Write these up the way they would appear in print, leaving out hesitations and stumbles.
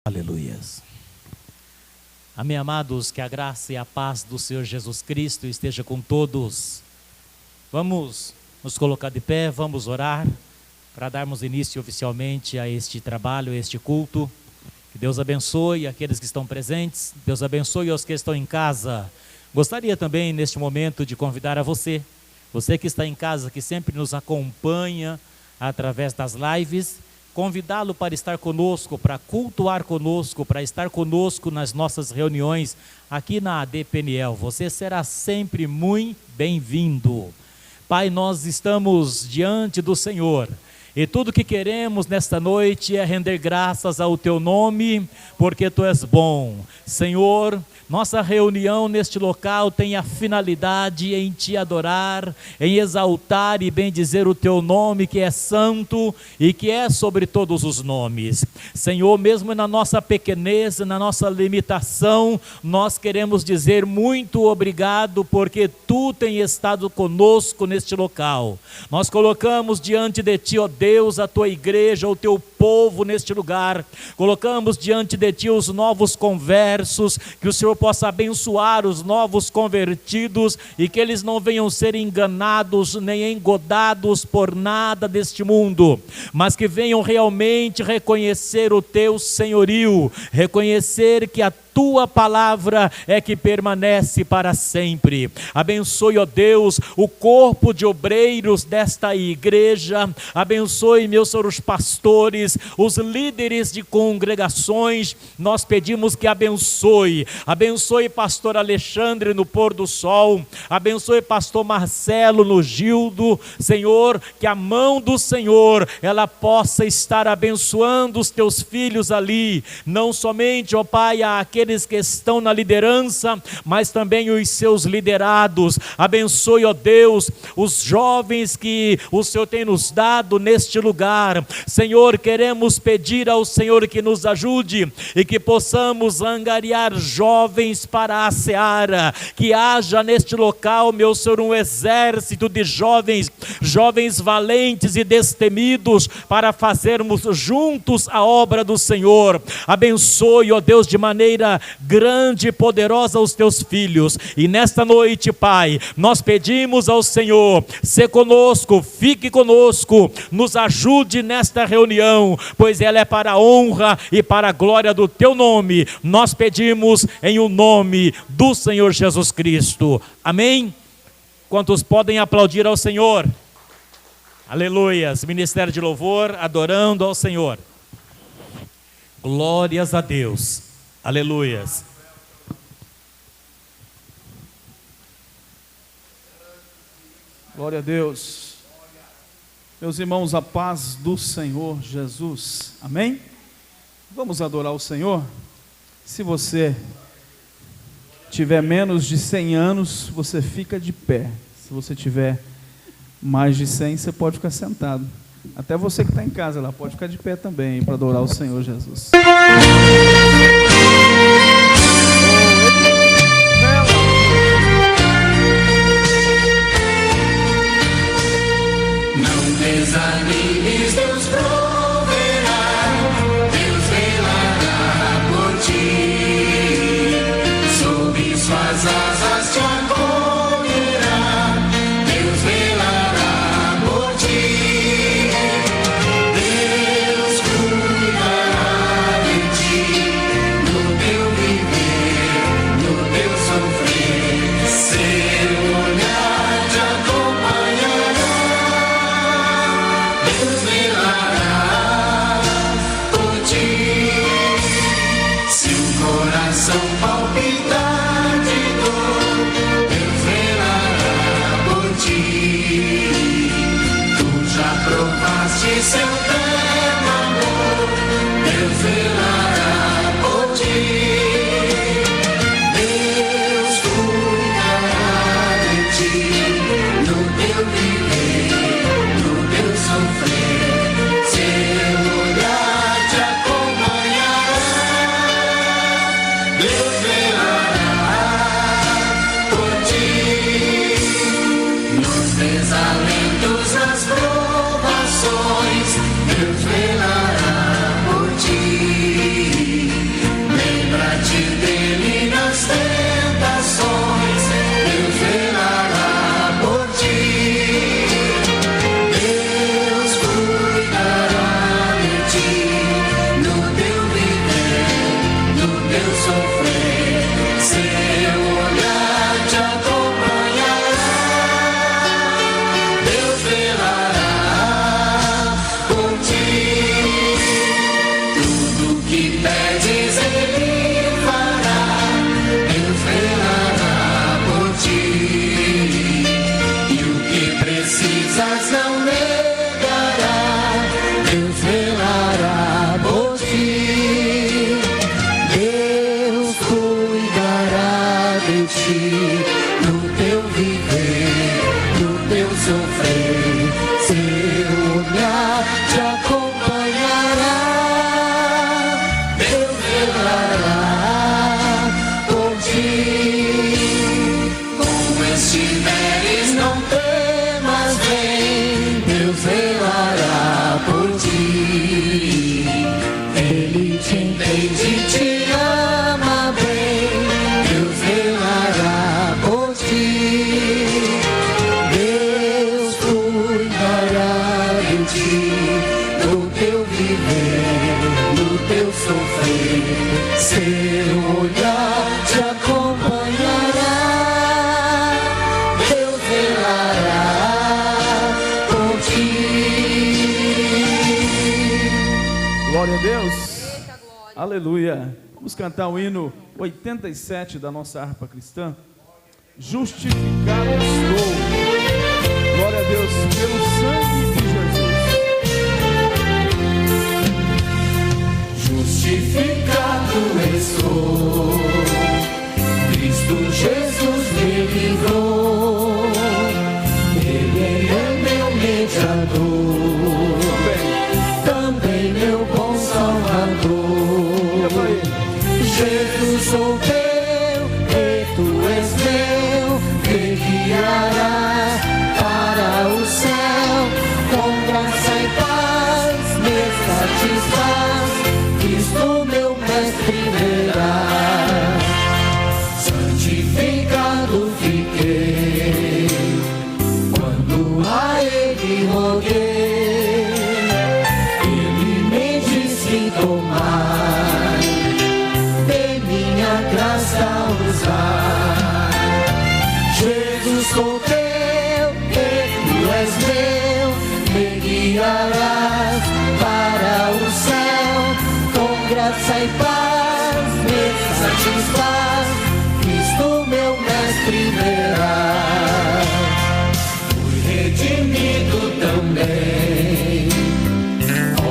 Aleluias. Amém, amados, que a graça e a paz do Senhor Jesus Cristo esteja com todos. Vamos nos colocar de pé, vamos orar para darmos início oficialmente a este trabalho, a este culto. Que Deus abençoe aqueles que estão presentes, Deus abençoe os que estão em casa. Gostaria também neste momento de convidar a você que está em casa, que sempre nos acompanha através das lives, convidá-lo para estar conosco, para cultuar conosco, para estar conosco nas nossas reuniões aqui na AD Peniel. Você será sempre muito bem-vindo. Pai, nós estamos diante do Senhor e tudo que queremos nesta noite é render graças ao Teu nome, porque Tu és bom. Senhor, nossa reunião neste local tem a finalidade em Te adorar, em exaltar e bendizer o Teu nome, que é santo e que é sobre todos os nomes. Senhor, mesmo na nossa pequenez, na nossa limitação, nós queremos dizer muito obrigado, porque Tu tem estado conosco neste local. Nós colocamos diante de Ti, ó Deus, a Tua igreja, o Teu povo neste lugar. Colocamos diante de Ti os novos conversos, que o Senhor possa abençoar os novos convertidos e que eles não venham ser enganados nem engodados por nada deste mundo, mas que venham realmente reconhecer o Teu senhorio, reconhecer que a Tua palavra é que permanece para sempre. Abençoe, ó Deus, o corpo de obreiros desta igreja. Abençoe, meus senhores pastores, os líderes de congregações. Nós pedimos que abençoe pastor Alexandre no pôr do sol. Abençoe pastor Marcelo no Gildo. Senhor, que a mão do Senhor, ela possa estar abençoando os Teus filhos ali. Não somente, ó Pai, aqueles que estão na liderança, mas também os seus liderados. Abençoe, ó Deus, os jovens que o Senhor tem nos dado neste lugar. Senhor, queremos pedir ao Senhor que nos ajude e que possamos angariar jovens para a seara, que haja neste local, meu Senhor, um exército de jovens valentes e destemidos, para fazermos juntos a obra do Senhor. Abençoe, ó Deus, de maneira grande e poderosa os Teus filhos, e nesta noite, Pai, nós pedimos ao Senhor, se conosco, fique conosco, nos ajude nesta reunião, pois ela é para a honra e para a glória do Teu nome. Nós pedimos em o nome do Senhor Jesus Cristo, amém? Quantos podem aplaudir ao Senhor? Aleluias. Ministério de louvor, adorando ao Senhor. Glórias a Deus. Aleluias. Glória a Deus. Meus irmãos, a paz do Senhor Jesus. Amém? Vamos adorar o Senhor? Se você tiver menos de 100 anos, você fica de pé. Se você tiver mais de 100, você pode ficar sentado. Até você que está em casa lá, pode ficar de pé também para adorar o Senhor Jesus. Não desanimes, Deus proverá, Deus velará por ti, sob suas asas te acolherá, Deus velará por ti, Deus cuidará de ti. Deus. Aleluia. Vamos cantar o hino 87 da nossa harpa cristã. Justificado estou. Glória a Deus pelo sangue de Jesus. Justificado estou, Cristo Jesus me livrou, Ele é meu mediador, também meu bom Salvador. Jesus sou teu, e tu és meu, me guiarás para o céu, com graça e paz me satisfaz, Cristo meu mestre verá. Santificado fiquei, quando a Ele roguei, Ele me disse tomar, de minha graça usar. Jesus sou teu, e tu és meu, me guiarás para o céu, com graça e paz me satisfaz, Cristo meu mestre verá. Fui redimido também,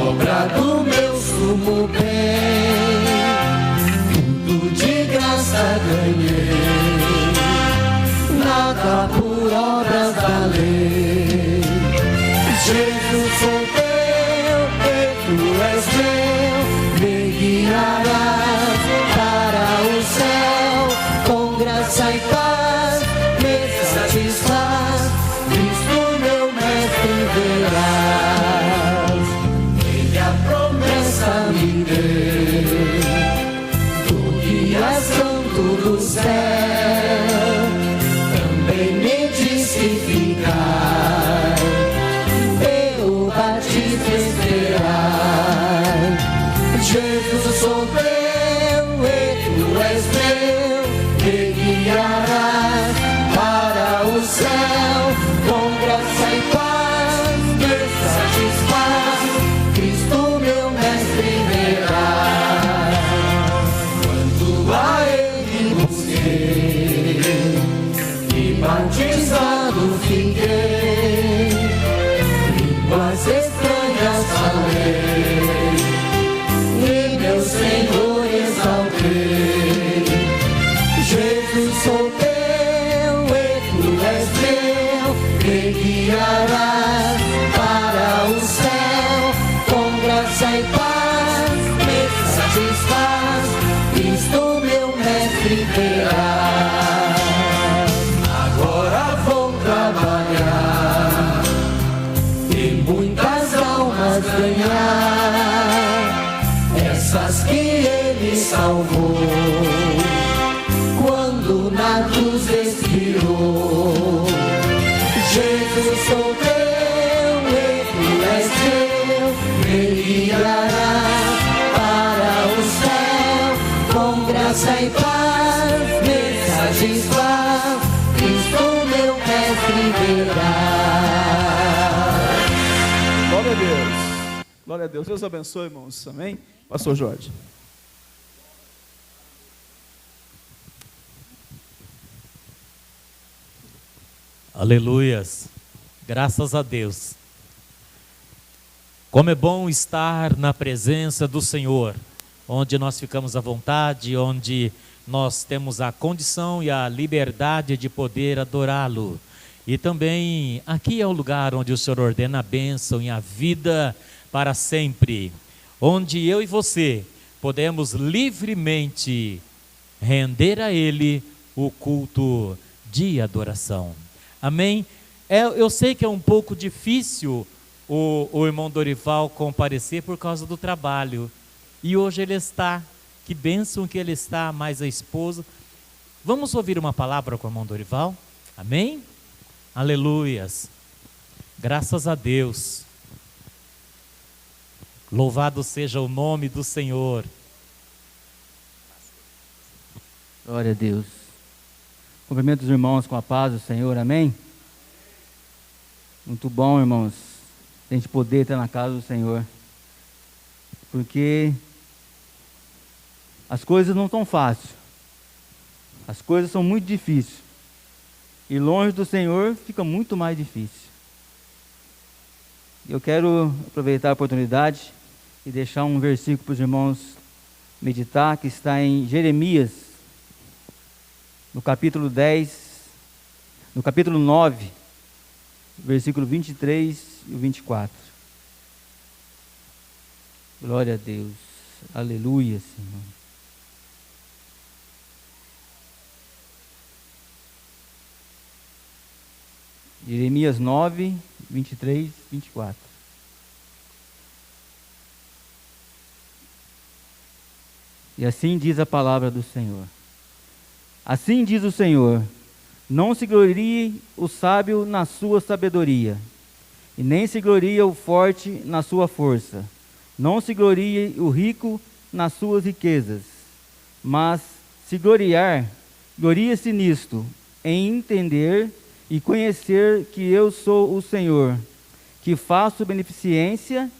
obra do meu sumo bem, tudo de graça ganhei, nada por obras da lei. Jesus sou teu, e tu és meu, me guiarás para o céu, com graça e paz me satisfaz, Cristo meu mestre verás. Ele a promessa me deu, do guia santo do céu, também me disse ficar, eu batismo esperar. Jesus sou teu, e tu és meu, me guiarás para o céu, com graça e paz me satisfaz, Cristo meu mestre verá. Quando a Ele busquei, e batizado fiquei, línguas estranhas falei, e meu Senhor exaltei. Jesus sou teu, e tu és meu, me guiarás para o céu, com graça e paz me satisfaz, Cristo meu mestre verá. Agora vou trabalhar e muitas almas ganhar, essas que Ele salvou, quando na cruz expirou. Jesus sou teu, e tu és meu, me guiarás para o céu, com graça e paz me satisfaz, Cristo meu mestre verá. Glória a Deus. Glória a Deus. Deus abençoe, irmãos. Amém? Pastor Jorge. Aleluias, graças a Deus. Como é bom estar na presença do Senhor, onde nós ficamos à vontade, onde nós temos a condição e a liberdade de poder adorá-lo. E também aqui é o lugar onde o Senhor ordena a bênção e a vida para sempre, onde eu e você podemos livremente render a Ele o culto de adoração. Amém? Eu sei que é um pouco difícil o irmão Dorival comparecer por causa do trabalho. E hoje ele está. Que bênção que ele está, mais a esposa. Vamos ouvir uma palavra com o irmão Dorival? Amém? Aleluias. Graças a Deus. Louvado seja o nome do Senhor. Glória a Deus. Cumprimento os irmãos com a paz do Senhor, amém? Muito bom, irmãos, a gente poder estar na casa do Senhor. porque as coisas não estão fáceis. As coisas são muito difíceis. E longe do Senhor fica muito mais difícil. Eu quero aproveitar a oportunidade e deixar um versículo para os irmãos meditar, que está em Jeremias, no capítulo 9, versículo 23 e 24. Glória a Deus. Aleluia, Senhor. Jeremias 9, 23, 24. E assim diz a palavra do Senhor. Assim diz o Senhor: não se glorie o sábio na sua sabedoria, e nem se glorie o forte na sua força. Não se glorie o rico nas suas riquezas, mas se gloriar, glorie-se nisto, em entender e conhecer que eu sou o Senhor, que faço beneficência,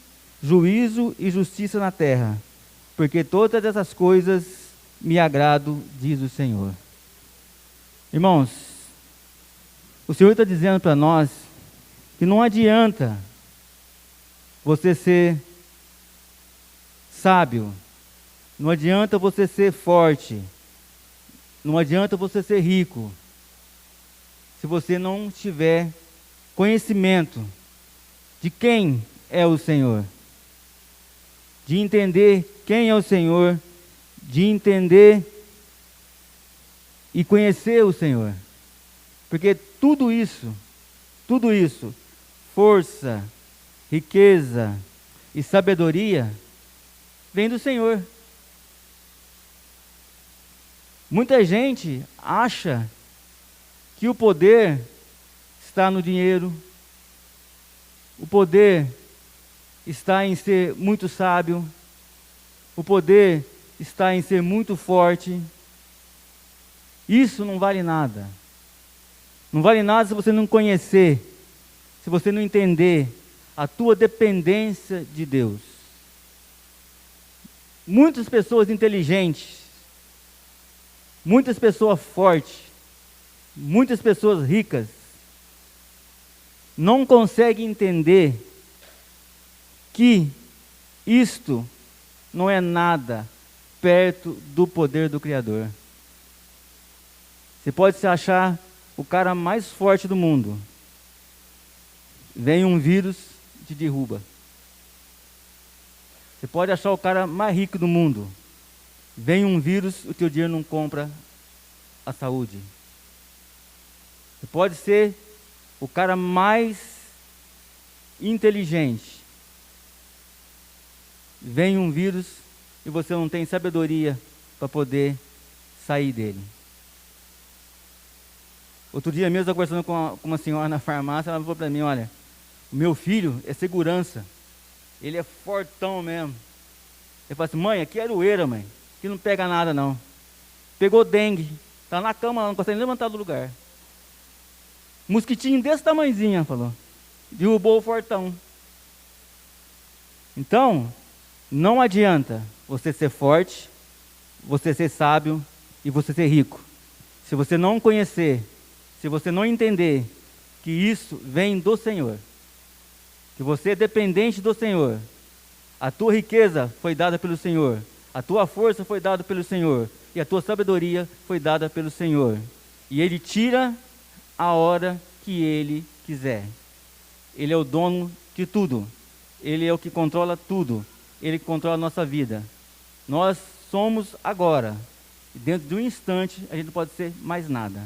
juízo e justiça na terra, porque todas essas coisas me agrado, diz o Senhor. Irmãos, o Senhor está dizendo para nós que não adianta você ser sábio, não adianta você ser forte, não adianta você ser rico, se você não tiver conhecimento de quem é o Senhor, de entender quem é o Senhor, de entender e conhecer o Senhor. Porque tudo isso, força, riqueza e sabedoria, vem do Senhor. Muita gente acha que o poder está no dinheiro, o poder está em ser muito sábio, o poder está em ser muito forte. Isso não vale nada. Não vale nada se você não conhecer, se você não entender a tua dependência de Deus. Muitas pessoas inteligentes, muitas pessoas fortes, muitas pessoas ricas não conseguem entender que isto não é nada perto do poder do Criador. Você pode se achar o cara mais forte do mundo. Vem um vírus e te derruba. Você pode achar o cara mais rico do mundo. Vem um vírus, o teu dinheiro não compra a saúde. Você pode ser o cara mais inteligente. Vem um vírus e você não tem sabedoria para poder sair dele. Outro dia mesmo, eu estava conversando com uma senhora na farmácia, ela falou para mim: olha, o meu filho é segurança, ele é fortão mesmo. Eu falei assim: mãe, aqui é aroeira, mãe, aqui não pega nada não. Pegou dengue, está na cama, não consegue nem levantar do lugar. Mosquitinho desse tamanhozinho, ela falou, derrubou o fortão. Então, não adianta você ser forte, você ser sábio e você ser rico. Se você não conhecer, se você não entender que isso vem do Senhor, que você é dependente do Senhor, a tua riqueza foi dada pelo Senhor, a tua força foi dada pelo Senhor, e a tua sabedoria foi dada pelo Senhor. E Ele tira a hora que Ele quiser. Ele é o dono de tudo. Ele é o que controla tudo. Ele controla a nossa vida. Nós somos agora. E dentro de um instante, a gente não pode ser mais nada.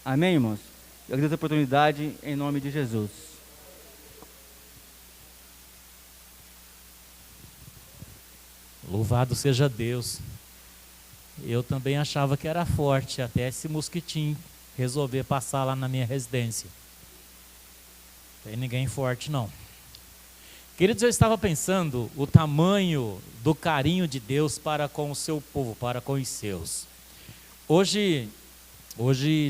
Amém, irmãos? Eu agradeço a oportunidade em nome de Jesus. Louvado seja Deus. Eu também achava que era forte, até esse mosquitinho resolver passar lá na minha residência. Não tem ninguém forte, não. Queridos, eu estava pensando o tamanho do carinho de Deus para com o seu povo, para com os seus. Hoje,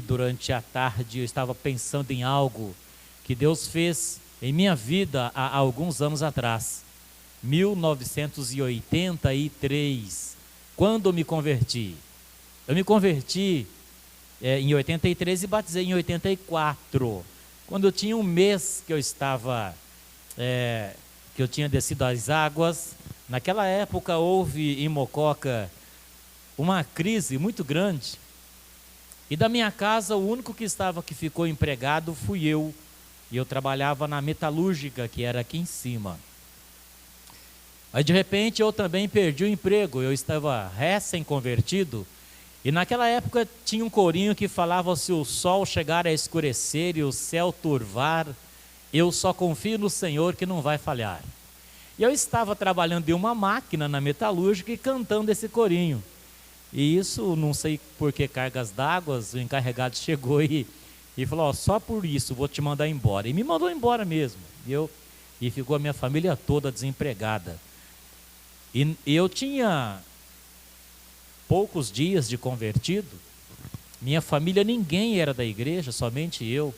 durante a tarde, eu estava pensando em algo que Deus fez em minha vida há alguns anos atrás. 1983, quando me converti. Eu me converti em 83 e batizei em 84. Quando eu tinha um mês que eu estava, que eu tinha descido as águas. Naquela época houve em Mococa uma crise muito grande. E da minha casa, o único que ficou empregado fui eu. E eu trabalhava na metalúrgica, que era aqui em cima. Mas de repente eu também perdi o emprego. Eu estava recém-convertido. E naquela época tinha um corinho que falava: se o sol chegar a escurecer e o céu turvar, eu só confio no Senhor que não vai falhar. E eu estava trabalhando em uma máquina na metalúrgica e cantando esse corinho. E isso, não sei por que cargas d'água, o encarregado chegou e falou: só por isso vou te mandar embora. E me mandou embora mesmo. E ficou a minha família toda desempregada. E eu tinha poucos dias de convertido. Minha família, ninguém era da igreja, somente eu.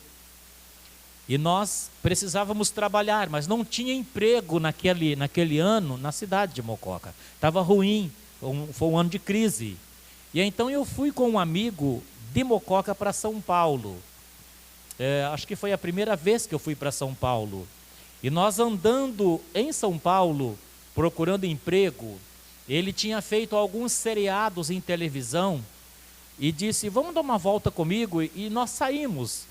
E nós precisávamos trabalhar, mas não tinha emprego naquele ano na cidade de Mococa. Estava ruim, foi um ano de crise. E então eu fui com um amigo de Mococa para São Paulo. Acho que foi a primeira vez que eu fui para São Paulo. E nós andando em São Paulo, procurando emprego, ele tinha feito alguns seriados em televisão e disse: vamos dar uma volta comigo. E nós saímos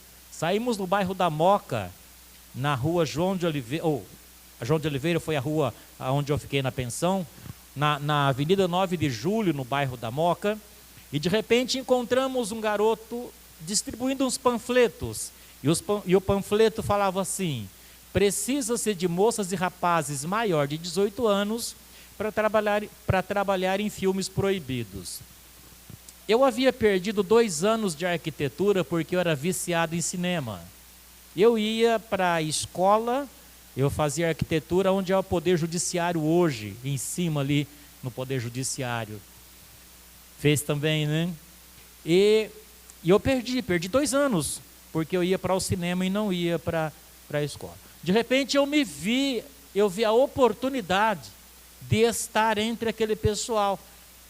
no bairro da Moca, na rua João de Oliveira. João de Oliveira foi a rua onde eu fiquei na pensão, na Avenida 9 de Julho, no bairro da Moca. E de repente encontramos um garoto distribuindo uns panfletos. E o panfleto falava assim: precisa-se de moças e rapazes maior de 18 anos para trabalhar em filmes proibidos. Eu havia perdido 2 anos de arquitetura porque eu era viciado em cinema. Eu ia para a escola, eu fazia arquitetura onde é o Poder Judiciário hoje, em cima ali no Poder Judiciário. Fez também, né? E eu perdi 2 anos, porque eu ia para o cinema e não ia para a escola. De repente eu vi a oportunidade de estar entre aquele pessoal.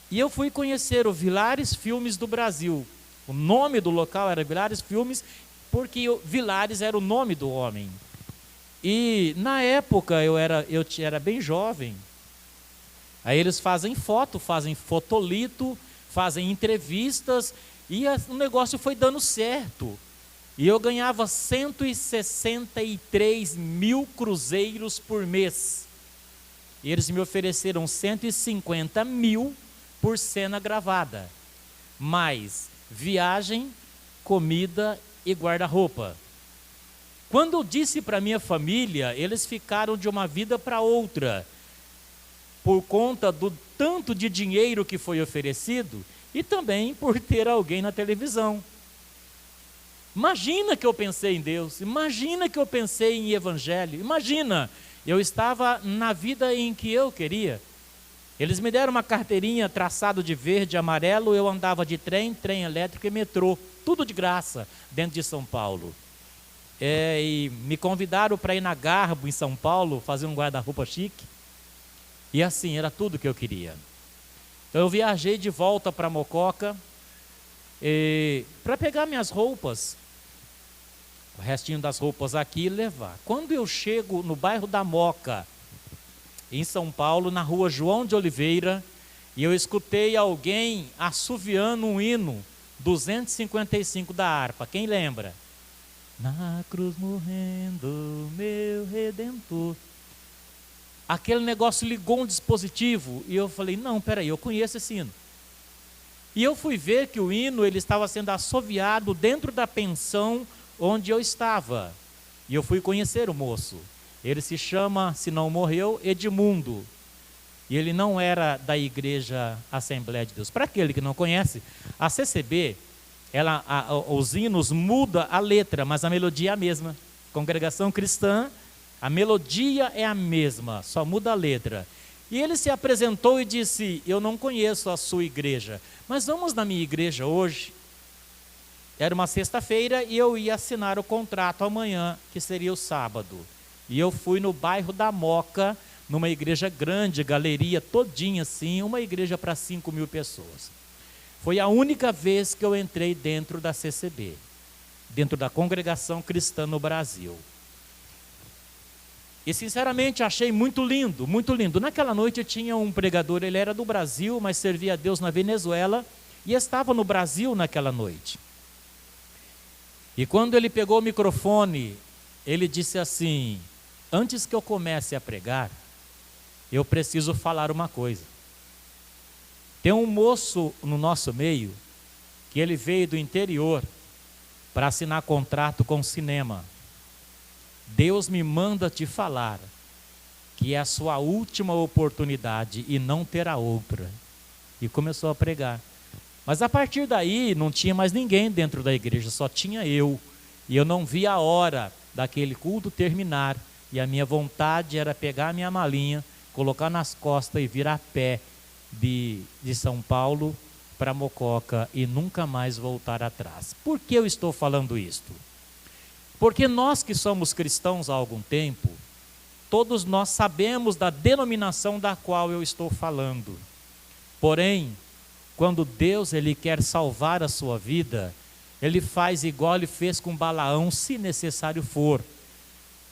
E eu fui conhecer o Vilares Filmes do Brasil. O nome do local era Vilares Filmes, porque Vilares era o nome do homem. E na época eu era bem jovem. Aí eles fazem foto, fazem fotolito, fazem entrevistas, e o negócio foi dando certo. E eu ganhava 163 mil cruzeiros por mês. E eles me ofereceram 150 mil por cena gravada, mais viagem, comida e guarda-roupa. Quando eu disse para minha família, eles ficaram de uma vida para outra, por conta do tanto de dinheiro que foi oferecido e também por ter alguém na televisão. Imagina que eu pensei em Deus, imagina que eu pensei em evangelho, imagina, eu estava na vida em que eu queria. Eles me deram uma carteirinha traçado de verde e amarelo, eu andava de trem elétrico e metrô, tudo de graça, dentro de São Paulo. E me convidaram para ir na Garbo, em São Paulo, fazer um guarda-roupa chique. E assim, era tudo que eu queria. Então eu viajei de volta para Mococa, para pegar minhas roupas, o restinho das roupas aqui e levar. Quando eu chego no bairro da Moca, em São Paulo, na rua João de Oliveira, e eu escutei alguém assoviando um hino 255 da harpa. Quem lembra? Na cruz morrendo, meu Redentor. Aquele negócio ligou um dispositivo e eu falei: não, peraí, eu conheço esse hino. E eu fui ver que o hino ele estava sendo assoviado dentro da pensão onde eu estava. E eu fui conhecer o moço. Ele se chama, se não morreu, Edmundo. E ele não era da Igreja Assembleia de Deus. Para aquele que não conhece, a CCB, os hinos mudam a letra, mas a melodia é a mesma. Congregação cristã, a melodia é a mesma, só muda a letra. E ele se apresentou e disse: eu não conheço a sua igreja, mas vamos na minha igreja hoje. Era uma sexta-feira e eu ia assinar o contrato amanhã, que seria o sábado. E eu fui no bairro da Moca, numa igreja grande, galeria todinha assim, uma igreja para 5.000 pessoas. Foi a única vez que eu entrei dentro da CCB, dentro da Congregação Cristã no Brasil. E sinceramente achei muito lindo, muito lindo. Naquela noite tinha um pregador, ele era do Brasil, mas servia a Deus na Venezuela, e estava no Brasil naquela noite. E quando ele pegou o microfone, ele disse assim: antes que eu comece a pregar, eu preciso falar uma coisa. Tem um moço no nosso meio, que ele veio do interior para assinar contrato com o cinema. Deus me manda te falar que é a sua última oportunidade e não terá outra. E começou a pregar. Mas a partir daí não tinha mais ninguém dentro da igreja, só tinha eu. E eu não via a hora daquele culto terminar. E a minha vontade era pegar a minha malinha, colocar nas costas e vir a pé de São Paulo para Mococa e nunca mais voltar atrás. Por que eu estou falando isto? Porque nós que somos cristãos há algum tempo, todos nós sabemos da denominação da qual eu estou falando. Porém, quando Deus ele quer salvar a sua vida, ele faz igual ele fez com Balaão, se necessário for.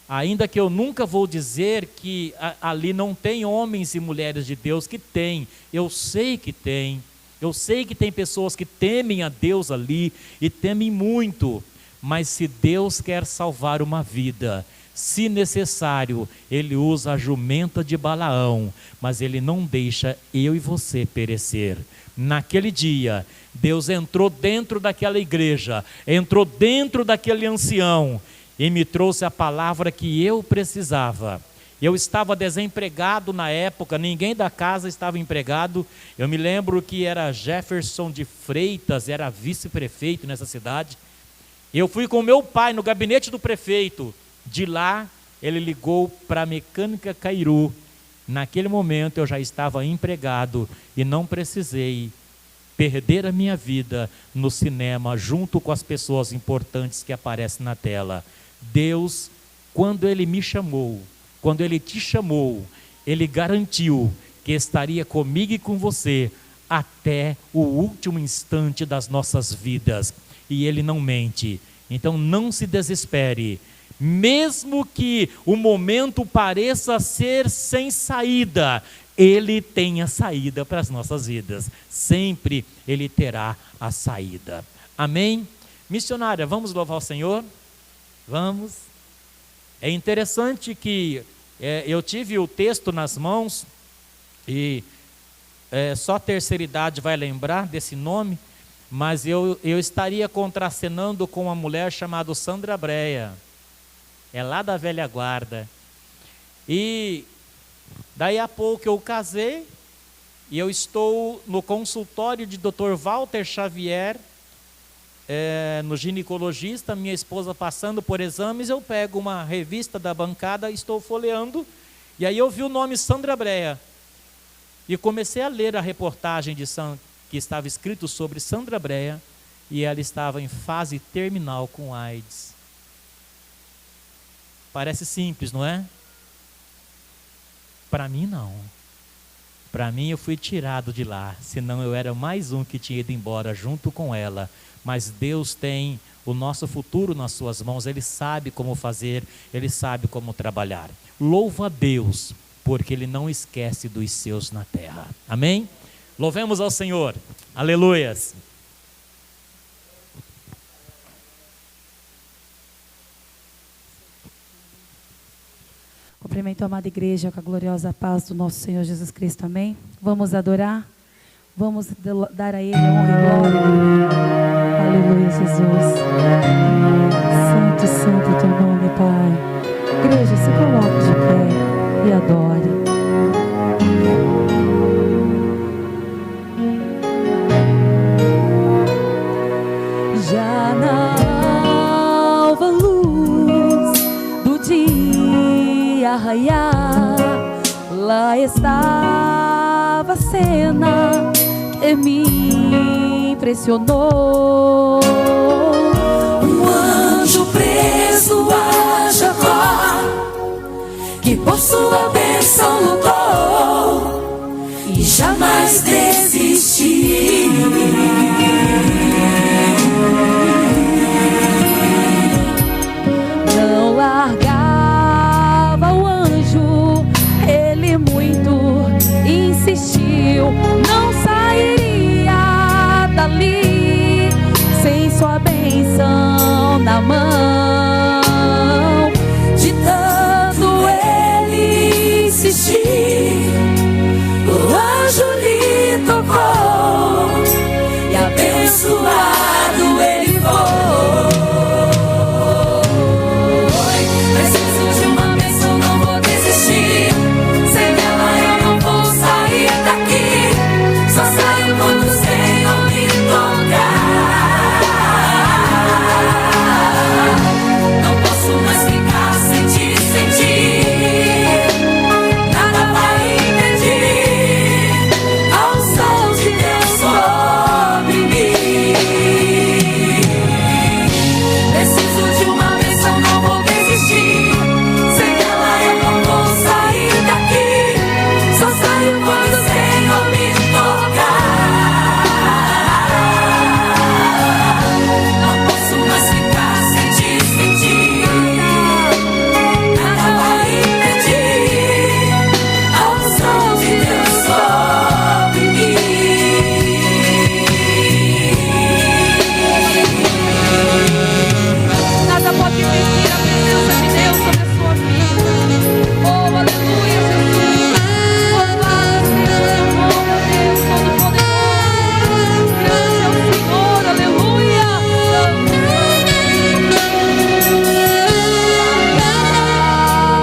Ainda que eu nunca vou dizer que ali não tem homens e mulheres de Deus, que tem. Eu sei que tem. Eu sei que tem pessoas que temem a Deus ali e temem muito. Mas se Deus quer salvar uma vida, se necessário, ele usa a jumenta de Balaão, mas ele não deixa eu e você perecer. Naquele dia, Deus entrou dentro daquela igreja, entrou dentro daquele ancião e me trouxe a palavra que eu precisava. Eu estava desempregado na época, ninguém da casa estava empregado. Eu me lembro que era Jefferson de Freitas, era vice-prefeito nessa cidade. Eu fui com meu pai no gabinete do prefeito. De lá, ele ligou para a Mecânica Cairu. Naquele momento, eu já estava empregado e não precisei perder a minha vida no cinema, junto com as pessoas importantes que aparecem na tela. Deus, quando Ele me chamou, quando Ele te chamou, Ele garantiu que estaria comigo e com você até o último instante das nossas vidas. E Ele não mente. Então não se desespere. Mesmo que o momento pareça ser sem saída, Ele tem a saída para as nossas vidas. Sempre Ele terá a saída. Amém? Missionária, vamos louvar o Senhor? Vamos. É interessante que eu tive o texto nas mãos e só a terceira idade vai lembrar desse nome. Mas eu estaria contracenando com uma mulher chamada Sandra Breia, é lá da velha guarda. E daí a pouco eu casei, e eu estou no consultório de Dr. Walter Xavier, no ginecologista, minha esposa passando por exames, eu pego uma revista da bancada, estou folheando, e aí eu vi o nome Sandra Breia, e comecei a ler a reportagem que estava escrito sobre Sandra Breia, e ela estava em fase terminal com AIDS. Parece simples, não é? Para mim não. Para mim eu fui tirado de lá, senão eu era mais um que tinha ido embora junto com ela. Mas Deus tem o nosso futuro nas suas mãos, Ele sabe como fazer, Ele sabe como trabalhar. Louva a Deus, porque Ele não esquece dos seus na terra. Amém? Louvemos ao Senhor. Aleluias. Cumprimento a amada igreja com a gloriosa paz do nosso Senhor Jesus Cristo. Amém? Vamos adorar. Vamos dar a Ele a honra e glória. Aleluia, Jesus. Santo, santo é teu nome, Pai. Igreja, se coloque de pé e adore. Já na alva luz do dia raiar, lá estava a cena que me impressionou. Um anjo preso a Jacó, que por sua bênção bênção lutou e jamais desistiu. Não largava o anjo, ele muito insistiu. Não sairia dali sem sua bênção na mão. De tanto ele insistir, o anjo lhe tocou e abençoado ele foi. Preciso de uma bênção, não vou desistir. Sem ela eu não vou sair daqui. Só saio quando o Senhor me tocar. Não posso mais ficar sem te sentir. Nada vai impedir a unção de Deus sobre mim. Preciso de uma bênção, não vou desistir. Sem ela eu não vou sair daqui. Só saio quando o Senhor me tocar. Não posso mais ficar sem te sentir. Nada vai impedir a unção de Deus sobre mim. Nada pode impedir a presença de Deus sobre a sua vida. Oh, aleluia, Jesus. Louvado seja o teu nome, ó Deus Todo-Poderoso. Grande é o Senhor, aleluia.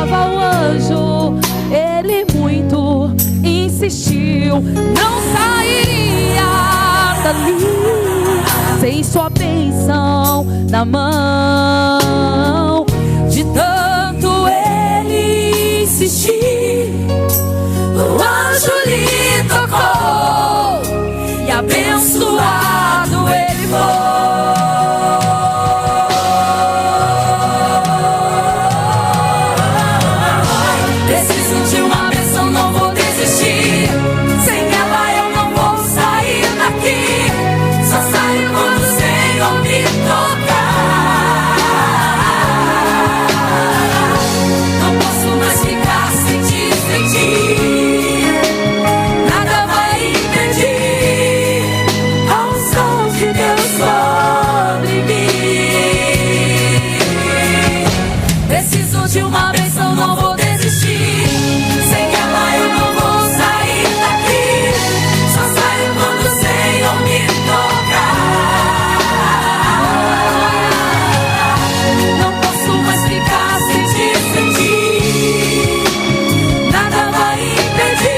Largava o anjo, ele muito insistiu. Não sairia dali sem sua bênção na mão. De tanto ele insistir, O anjo lhe tocou e abençoado ele foi. Preciso de uma bênção, não vou desistir. Sem ela eu não vou sair daqui. Só saio quando o Senhor me tocar. Não posso mais ficar sem te sentir. Nada vai impedir a unção de Deus sobre mim. Preciso de uma bênção, não vou desistir. Sem ela eu não vou sair daqui. Só saio quando o Senhor me tocar. Não posso mais ficar sem te sentir. Nada vai impedir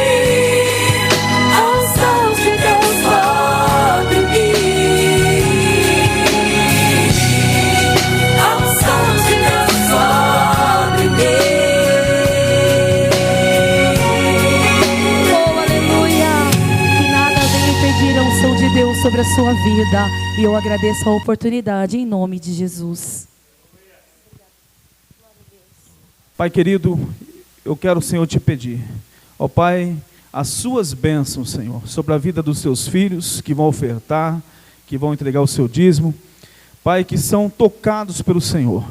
a unção de Deus sobre mim. A unção de Deus sobre mim. oh, aleluia. Que nada venha impedir a unção de Deus sobre a sua vida. E eu agradeço a oportunidade em nome de Jesus. Pai querido, eu quero, Senhor, te pedir, ó Pai, as suas bênçãos, Senhor, sobre a vida dos seus filhos que vão ofertar, que vão entregar o seu dízimo, Pai, que são tocados pelo Senhor.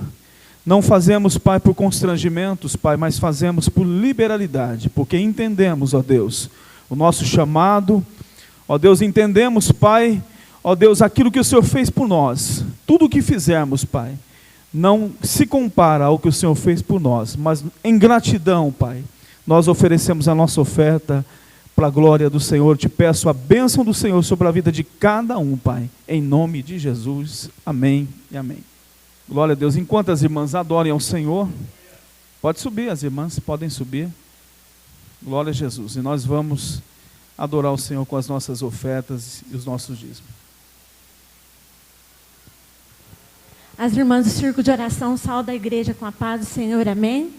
Não fazemos, Pai, por constrangimentos, Pai, mas fazemos por liberalidade, porque entendemos, ó Deus, o nosso chamado, ó Deus, entendemos, Pai, ó Deus, aquilo que o Senhor fez por nós. Tudo o que fizermos, Pai, não se compara ao que o Senhor fez por nós, mas em gratidão, Pai, nós oferecemos a nossa oferta para a glória do Senhor. Te peço a bênção do Senhor sobre a vida de cada um, Pai, em nome de Jesus, amém e amém. Glória a Deus. Enquanto as irmãs adorem ao Senhor, pode subir, as irmãs podem subir, glória a Jesus, e nós vamos adorar o Senhor com as nossas ofertas e os nossos dízimos. As irmãs do Círculo de Oração saudam a igreja com a paz do Senhor, amém?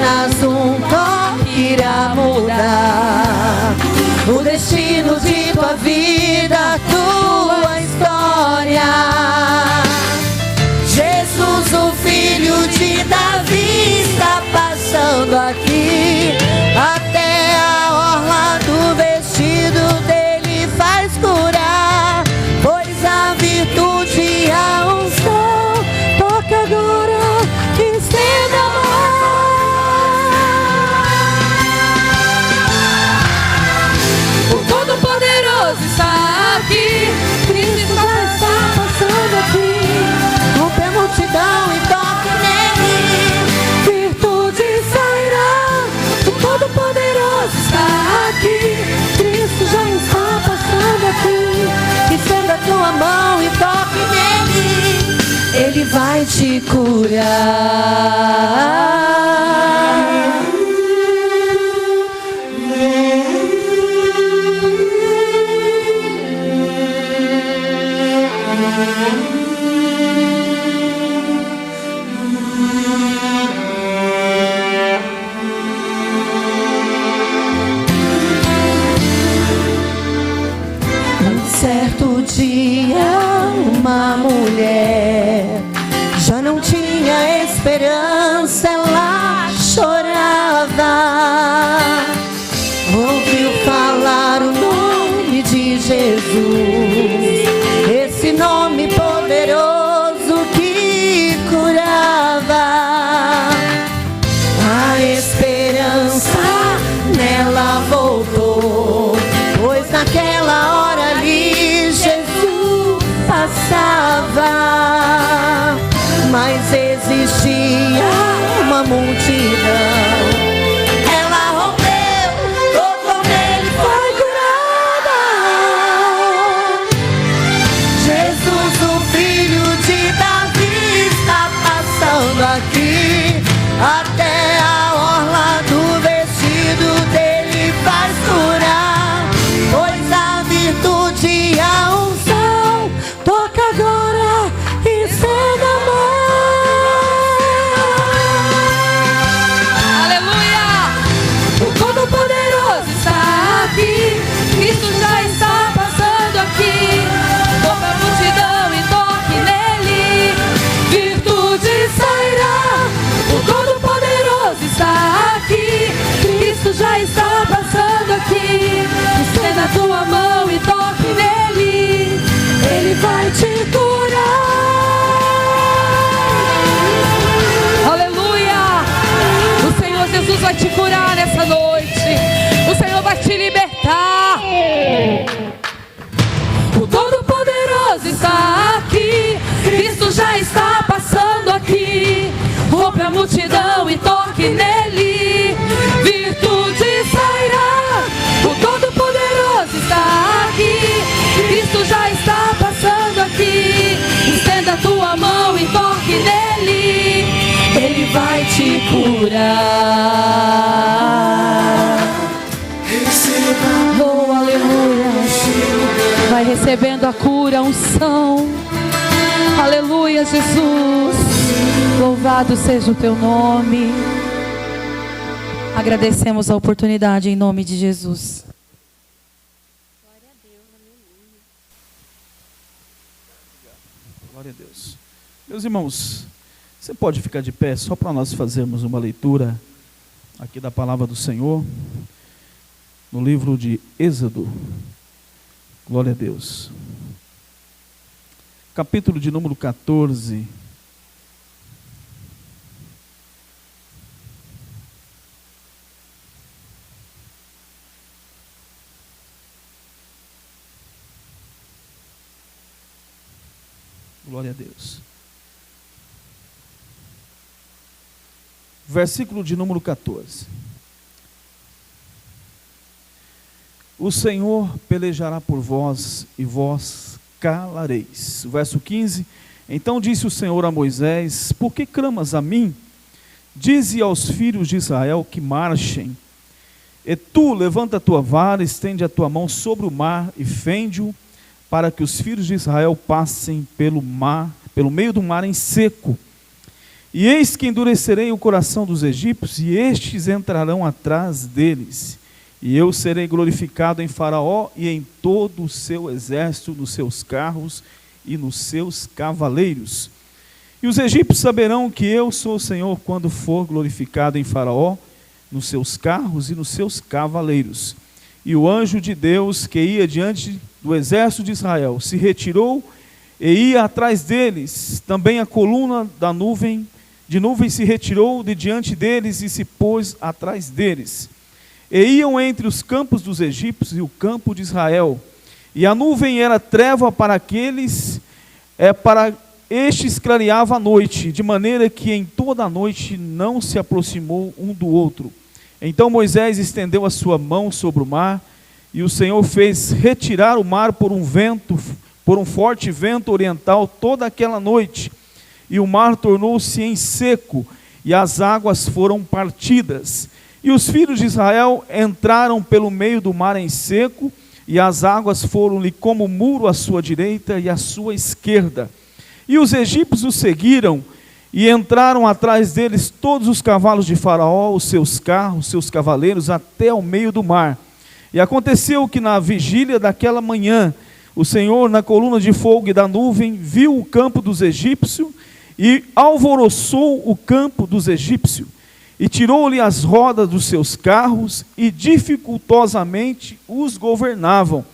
apenas um toque irá mudar o destino de tua vida, tua história. Jesus, o filho de Davi, está passando aqui. Até a orla do vestido dele faz curar, pois a virtude e a unção toca agora, estenda a mão. O Todo-Poderoso está aqui, Cristo já está passando aqui. Rompe a multidão e toque nele, Virtude sairá, o Todo-Poderoso está aqui, Cristo já está passando aqui. estenda a tua mão e toque nele, ele vai te curar. Certo dia, uma mulher já não tinha esperança, ela chorava. Ouviu falar o nome de Jesus, esse nome poderoso que curava. A esperança nela voltou, pois naquela hora ali Jesus passava. Mas existia uma multidão, ela rompeu, tocou nele, foi curada. Jesus, o filho de Davi, está passando aqui. Até a orla do vestido dele faz curar, pois a virtude e a unção toca agora, estenda a mão. Aleluia! O Todo-Poderoso está aqui, Cristo já está passando aqui. Toca a multidão e toque nele, virtude sairá. O Todo-Poderoso está aqui, Cristo já está passando aqui. Estenda a tua mão e toque nele, ele vai te curar. Aleluia! O Senhor Jesus vai te curar nessa noite. O Senhor vai te libertar. O Todo-Poderoso está aqui, Cristo já está passando aqui. Rompe a multidão e toque nele, virtude sairá. O Todo-Poderoso está aqui, Cristo já está passando aqui. Estenda a tua mão e toque nele, ele vai te curar. Oh, aleluia. Vai recebendo a cura, a unção. Aleluia, Jesus. Louvado seja o teu nome. Agradecemos a oportunidade em nome de Jesus. Glória a Deus. Meus irmãos, você pode ficar de pé só para nós fazermos uma leitura aqui da palavra do Senhor, no livro de Êxodo. Glória a Deus. Capítulo de número 14. Glória a Deus. Versículo de número 14. O Senhor pelejará por vós e vós calareis. Verso 15. Então disse o Senhor a Moisés: por que clamas a mim? Dize aos filhos de Israel que marchem. E tu levanta a tua vara, estende a tua mão sobre o mar e fende-o, para que os filhos de Israel passem pelo mar, pelo meio do mar em seco. E eis que endurecerei o coração dos egípcios, e estes entrarão atrás deles. E eu serei glorificado em Faraó e em todo o seu exército, nos seus carros e nos seus cavaleiros. E os egípcios saberão que eu sou o Senhor quando for glorificado em Faraó, nos seus carros e nos seus cavaleiros. E o anjo de Deus que ia diante do exército de Israel se retirou e ia atrás deles. Também a coluna de nuvem se retirou de diante deles e se pôs atrás deles. E iam entre os campos dos egípcios e o campo de Israel. E a nuvem era treva para estes clareava a noite, de maneira que em toda a noite não se aproximou um do outro. Então Moisés estendeu a sua mão sobre o mar, e o Senhor fez retirar o mar por um forte vento oriental toda aquela noite. E o mar tornou-se em seco, e as águas foram partidas. E os filhos de Israel entraram pelo meio do mar em seco, e as águas foram-lhe como muro à sua direita e à sua esquerda. E os egípcios os seguiram, e entraram atrás deles todos os cavalos de Faraó, os seus carros, os seus cavaleiros, até ao meio do mar. E aconteceu que na vigília daquela manhã, o Senhor, na coluna de fogo e da nuvem, viu o campo dos egípcios, e alvoroçou o campo dos egípcios, e tirou-lhe as rodas dos seus carros, e dificultosamente os governavam.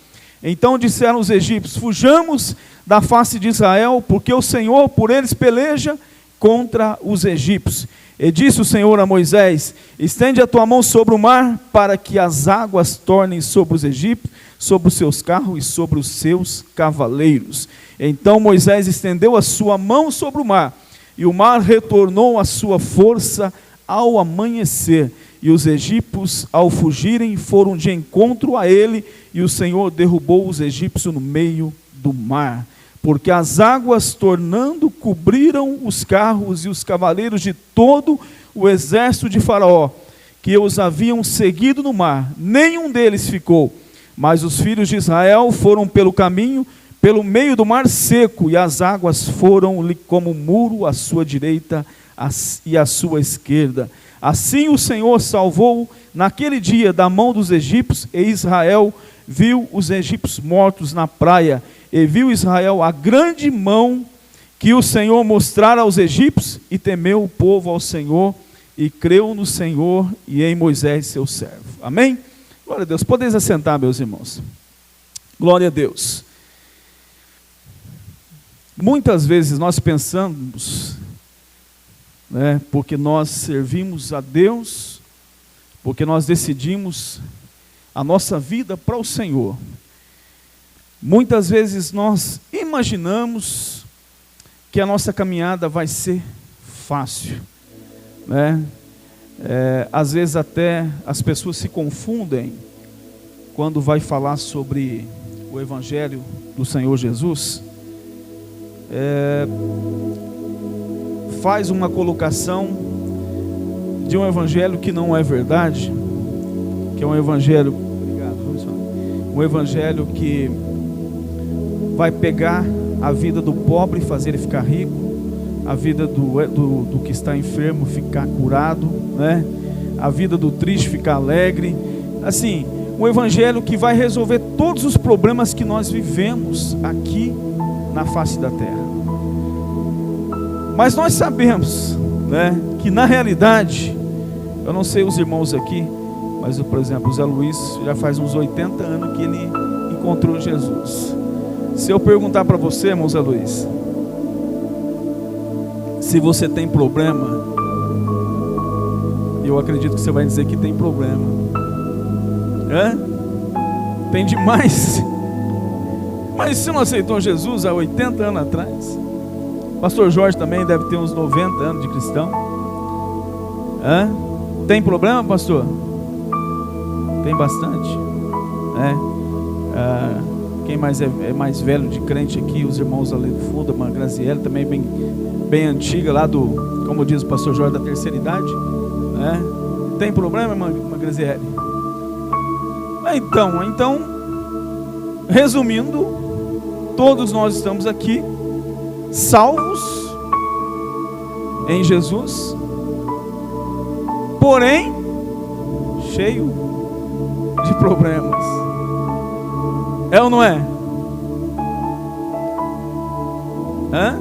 Então disseram os egípcios: fujamos da face de Israel, porque o Senhor por eles peleja contra os egípcios. E disse o Senhor a Moisés: estende a tua mão sobre o mar, para que as águas tornem sobre os egípcios, sobre os seus carros e sobre os seus cavaleiros. Então Moisés estendeu a sua mão sobre o mar, e o mar retornou à sua força ao amanhecer. E os egípcios, ao fugirem, foram de encontro a ele, e o Senhor derrubou os egípcios no meio do mar. Porque as águas, tornando, cobriram os carros e os cavaleiros de todo o exército de Faraó, que os haviam seguido no mar. Nenhum deles ficou. Mas os filhos de Israel foram pelo caminho, pelo meio do mar seco, e as águas foram-lhe como muro à sua direita e à sua esquerda. Assim o Senhor salvou naquele dia da mão dos egípcios, e Israel viu os egípcios mortos na praia. E viu Israel a grande mão que o Senhor mostrara aos egípcios, e temeu o povo ao Senhor, e creu no Senhor e em Moisés seu servo. Amém? Glória a Deus. Podeis assentar, meus irmãos. Glória a Deus. Muitas vezes nós pensamos, porque nós servimos a Deus, porque nós decidimos a nossa vida para o Senhor. Muitas vezes nós imaginamos que a nossa caminhada vai ser fácil, às vezes até as pessoas se confundem quando vai falar sobre o Evangelho do Senhor Jesus. Faz uma colocação de um Evangelho que não é verdade, que é um Evangelho, um Evangelho que vai pegar a vida do pobre e fazer ele ficar rico, a vida do que está enfermo ficar curado, a vida do triste ficar alegre. Assim, um evangelho que vai resolver todos os problemas que nós vivemos aqui na face da terra. Mas nós sabemos, que na realidade, eu não sei os irmãos aqui, mas por exemplo, o Zé Luiz já faz uns 80 anos que ele encontrou Jesus. Se eu perguntar para você, irmão Zé Luiz, se você tem problema, eu acredito que você vai dizer que tem problema. Tem demais. Mas você não aceitou Jesus há 80 anos atrás? Pastor Jorge também deve ter uns 90 anos de cristão. Tem problema, pastor? Tem bastante. Quem mais é mais velho de crente aqui? Os irmãos ali do fundo, a irmã Graziele, também bem antiga, lá do, como diz o pastor Jorge, da terceira idade. Tem problema, irmã Graziele? Então, resumindo, todos nós estamos aqui salvos em Jesus, porém cheio de problemas. É ou não é? Hã?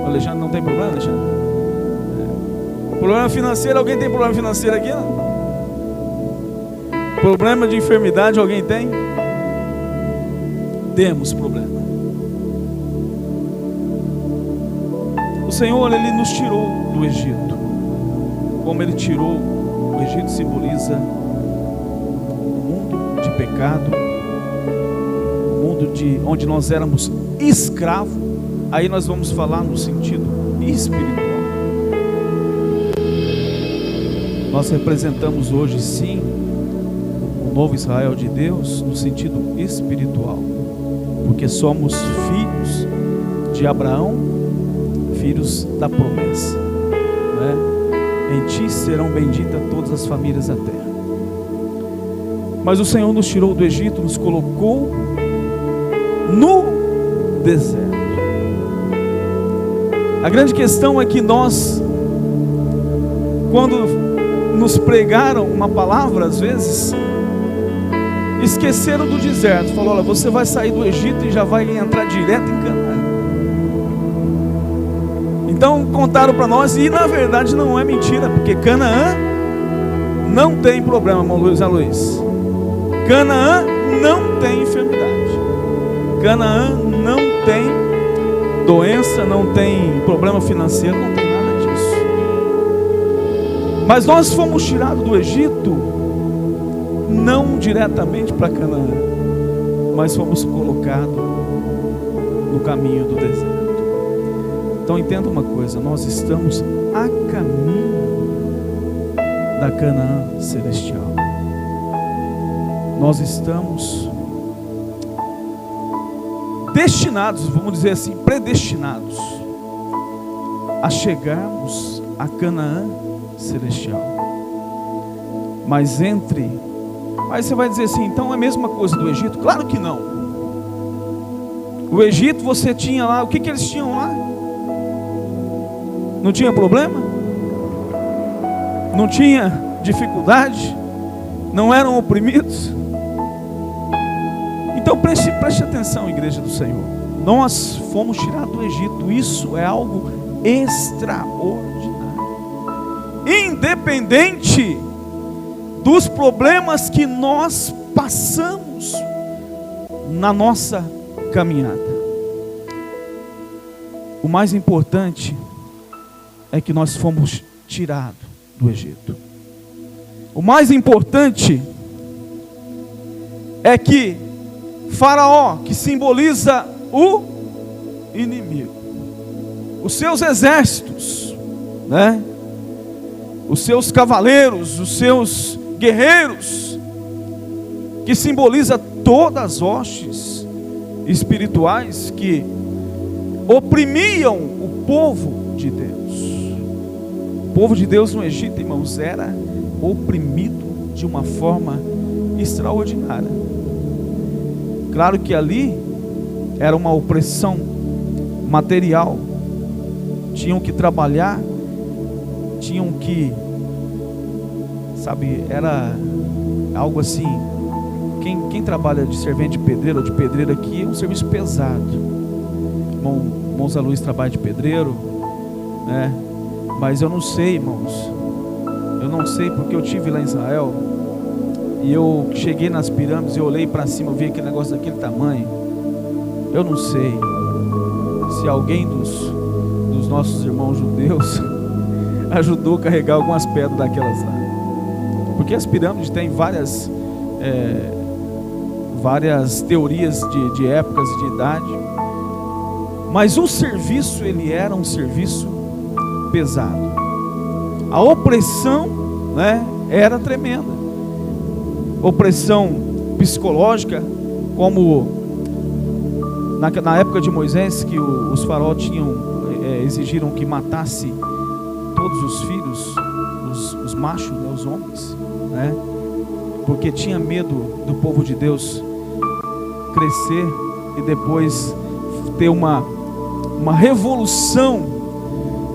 O Alexandre não tem problema, Alexandre? Problema financeiro, alguém tem problema financeiro aqui? Não? Problema de enfermidade, alguém tem? Temos problema. O Senhor, Ele nos tirou do Egito. Como Ele tirou, o Egito simboliza o mundo de pecado, o mundo onde nós éramos escravos. Aí nós vamos falar no sentido espiritual. Nós representamos hoje, sim, o novo Israel de Deus no sentido espiritual, porque somos filhos de Abraão, filhos da promessa, não é? Em ti serão benditas todas as famílias da terra. Mas o Senhor nos tirou do Egito, nos colocou no deserto. A grande questão é que nós, quando nos pregaram uma palavra, às vezes esqueceram do deserto. Falou: olha, você vai sair do Egito e já vai entrar direto em Canaã. Então contaram para nós, e na verdade não é mentira, porque Canaã não tem problema, irmão Luiz Luiz. Canaã não tem enfermidade. Canaã não tem doença, não tem problema financeiro, não tem nada disso. Mas nós fomos tirados do Egito, não diretamente para Canaã, mas fomos colocados no caminho do deserto. Então entenda uma coisa, nós estamos a caminho da Canaã celestial. Nós estamos destinados, vamos dizer assim, predestinados a chegarmos a Canaã celestial. Mas aí você vai dizer assim, então é a mesma coisa do Egito? Claro que não. O Egito você tinha lá, o que eles tinham lá? Não tinha problema? Não tinha dificuldade? Não eram oprimidos? Então preste atenção, igreja do Senhor. Nós fomos tirados do Egito. Isso é algo extraordinário. Independente dos problemas que nós passamos na nossa caminhada, o mais importante é que nós fomos tirados do Egito. O mais importante é que Faraó, que simboliza o inimigo, os seus exércitos, né? Os seus cavaleiros, os seus guerreiros, que simboliza todas as hostes espirituais que oprimiam o povo de Deus. O povo de Deus no Egito, irmãos, era oprimido de uma forma extraordinária. Claro que ali era uma opressão material. Tinham que trabalhar, tinham que, sabe, era algo assim. Quem trabalha de servente de pedreiro ou de pedreiro aqui é um serviço pesado. Irmão Zé Luiz trabalha de pedreiro, né? Mas eu não sei, irmãos. Eu não sei, porque eu estive lá em Israel e eu cheguei nas pirâmides, eu olhei para cima, eu vi aquele negócio daquele tamanho. Eu não sei se alguém dos nossos irmãos judeus ajudou a carregar algumas pedras daquelas lá, porque as pirâmides têm várias teorias de épocas e de idade, mas o serviço, ele era um serviço pesado. A opressão, né, era tremenda. Opressão psicológica, como na época de Moisés, que os faraós exigiram que matasse todos os filhos, os machos, né, os homens, né, porque tinha medo do povo de Deus crescer e depois ter uma revolução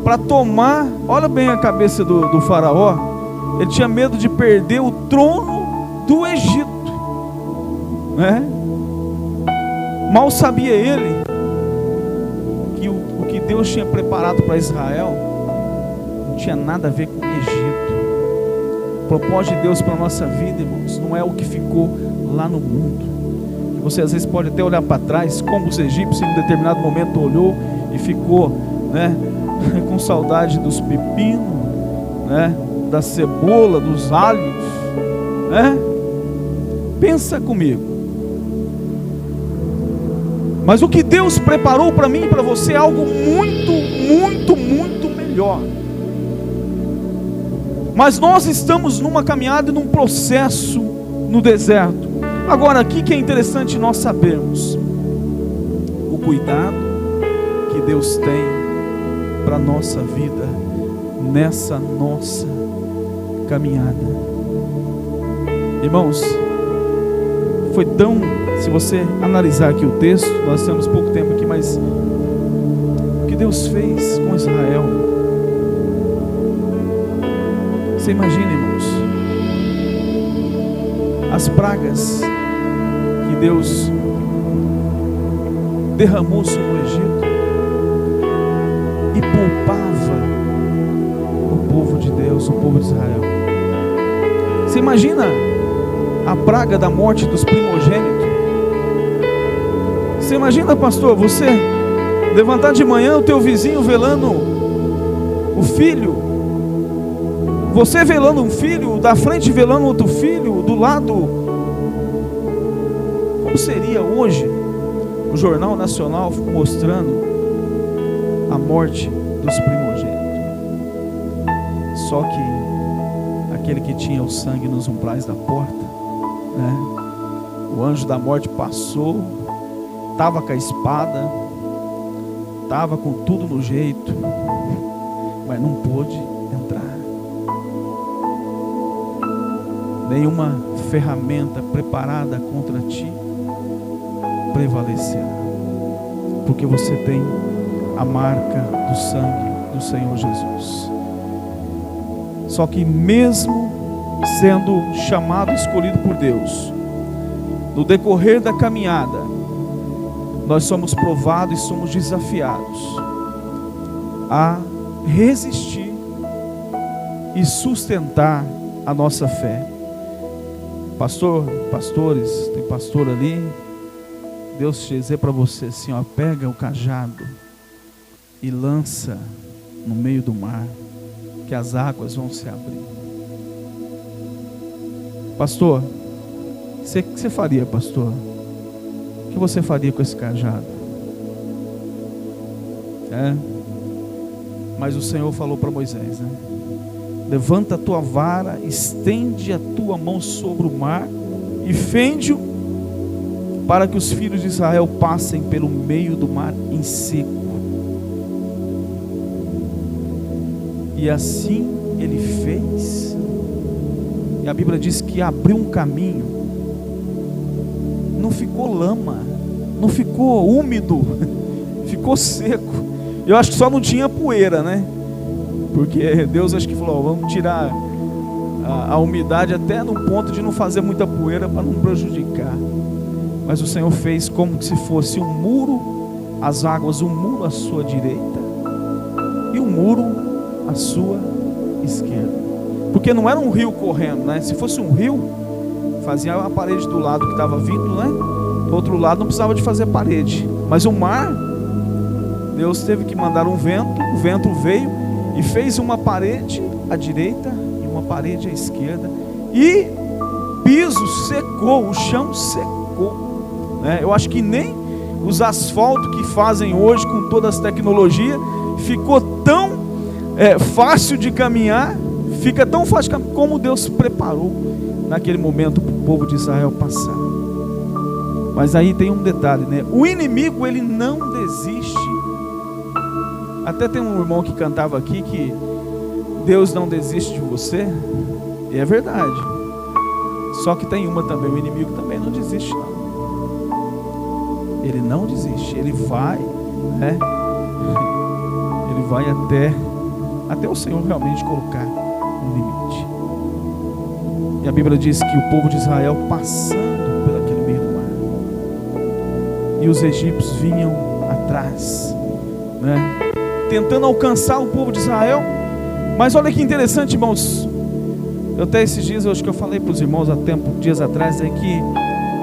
para tomar, olha bem a cabeça do faraó, ele tinha medo de perder o trono do Egito, né? Mal sabia ele que o que Deus tinha preparado para Israel não tinha nada a ver com o Egito. O propósito de Deus para a nossa vida, irmãos, não é o que ficou lá no mundo. Você às vezes pode até olhar para trás, como os egípcios em um determinado momento olhou e ficou, né, com saudade dos pepinos, né, da cebola, dos alhos, né? Pensa comigo. Mas o que Deus preparou para mim e para você é algo muito, muito, muito melhor. Mas nós estamos numa caminhada e num processo no deserto. Agora, aqui que é interessante nós sabermos o cuidado que Deus tem para a nossa vida nessa nossa caminhada. Irmãos, foi tão, se você analisar aqui o texto, nós temos pouco tempo aqui, mas o que Deus fez com Israel, você imagina, irmãos, as pragas que Deus derramou sobre o Egito e poupava o povo de Deus, o povo de Israel. Você imagina a praga da morte dos primogênitos? Você imagina, pastor, você levantar de manhã, o teu vizinho velando o filho, você velando um filho, da frente velando outro filho, do lado. Como seria hoje o Jornal Nacional mostrando a morte dos primogênitos? Só que aquele que tinha o sangue nos umbrais da porta, né? O anjo da morte passou, estava com a espada, estava com tudo no jeito, mas não pôde entrar. Nenhuma ferramenta preparada contra ti prevalecerá, porque você tem a marca do sangue do Senhor Jesus. Só que mesmo sendo chamado e escolhido por Deus, no decorrer da caminhada, nós somos provados e somos desafiados a resistir e sustentar a nossa fé. Pastores, tem pastor ali, Deus te dizer para você assim, ó, pega o cajado e lança no meio do mar, que as águas vão se abrir. Pastor, o que você faria, pastor? O que você faria com esse cajado? Mas o Senhor falou para Moisés, né? Levanta a tua vara, estende a tua mão sobre o mar e fende-o, para que os filhos de Israel passem pelo meio do mar em seco. E assim ele fez. E a Bíblia diz que abriu um caminho. Não ficou lama, não ficou úmido, ficou seco. Eu acho que só não tinha poeira, né? Porque Deus acho que falou, vamos tirar a umidade até no ponto de não fazer muita poeira para não prejudicar. Mas o Senhor fez como se fosse um muro, as águas, um muro à sua direita e um muro à sua esquerda. Porque não era um rio correndo, né? Se fosse um rio, fazia a parede do lado que estava vindo, né? Do outro lado não precisava de fazer parede. Mas o mar, Deus teve que mandar um vento, o vento veio e fez uma parede à direita e uma parede à esquerda. E piso secou, o chão secou, né? Eu acho que nem os asfaltos que fazem hoje com todas as tecnologias ficou tão fácil de caminhar, fica tão fácil como Deus preparou naquele momento para o povo de Israel passar. Mas aí tem um detalhe, né? O inimigo, ele não desiste. Até tem um irmão que cantava aqui que Deus não desiste de você, e é verdade. Só que tem uma também, o inimigo também não desiste não. Ele não desiste, ele vai, né? Ele vai até até o Senhor realmente colocar um limite. E a Bíblia diz que o povo de Israel passando por aquele meio do mar, e os egípcios vinham atrás, né, tentando alcançar o povo de Israel. Mas olha que interessante, irmãos. Eu até esses dias, eu acho que eu falei para os irmãos há dias atrás, é que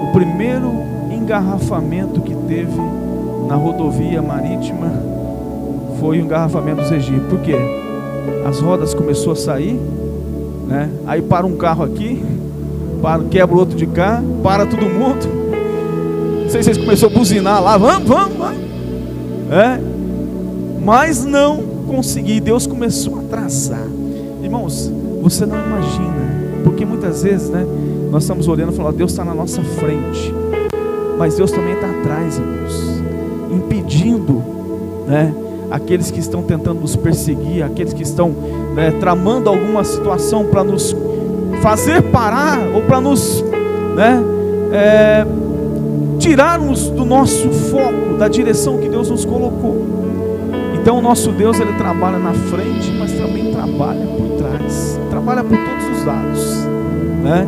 o primeiro engarrafamento que teve na rodovia marítima foi o engarrafamento dos egípcios. Por quê? As rodas começou a sair, né? Aí para um carro aqui, quebra o outro de cá, para todo mundo. Não sei se vocês começaram a buzinar lá, vamos. Mas não consegui. Deus começou a traçar. Irmãos, você não imagina, porque muitas vezes, né, nós estamos olhando e falando, Deus está na nossa frente, mas Deus também está atrás, irmãos, impedindo, né, aqueles que estão tentando nos perseguir, aqueles que estão, né, tramando alguma situação para nos fazer parar, ou para nos, né, tirarmos do nosso foco, da direção que Deus nos colocou. Então o nosso Deus, Ele trabalha na frente, mas também trabalha por trás, trabalha por todos os lados, né?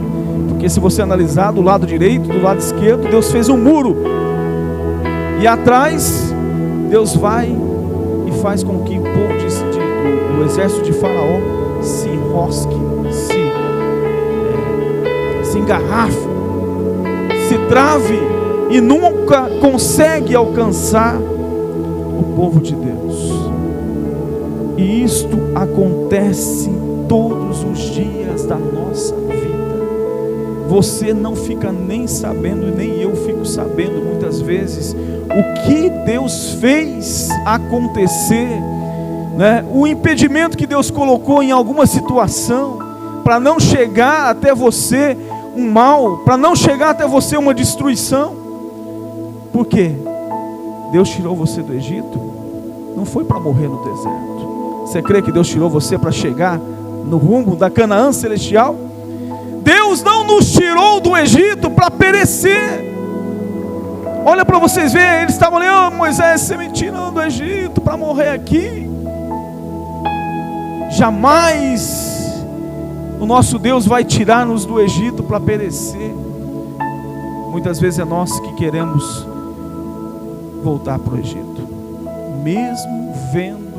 Porque se você analisar do lado direito, do lado esquerdo, Deus fez um muro, e atrás Deus vai e faz com que o povo do exército de Faraó se enrosque, se engarrafe, se trave e nunca consegue alcançar o povo de Deus. E isto acontece todos os dias da nossa vida. Você não fica nem sabendo, e nem eu fico sabendo muitas vezes o que Deus fez acontecer, né? O impedimento que Deus colocou em alguma situação para não chegar até você um mal, para não chegar até você uma destruição. Por quê? Deus tirou você do Egito, não foi para morrer no deserto. Você crê que Deus tirou você para chegar no rumo da Canaã celestial? Deus não nos tirou do Egito para perecer. Olha para vocês verem, eles estavam ali, Moisés, você me tirou do Egito para morrer aqui. Jamais o nosso Deus vai tirar-nos do Egito para perecer. Muitas vezes é nós que queremos voltar para o Egito, mesmo vendo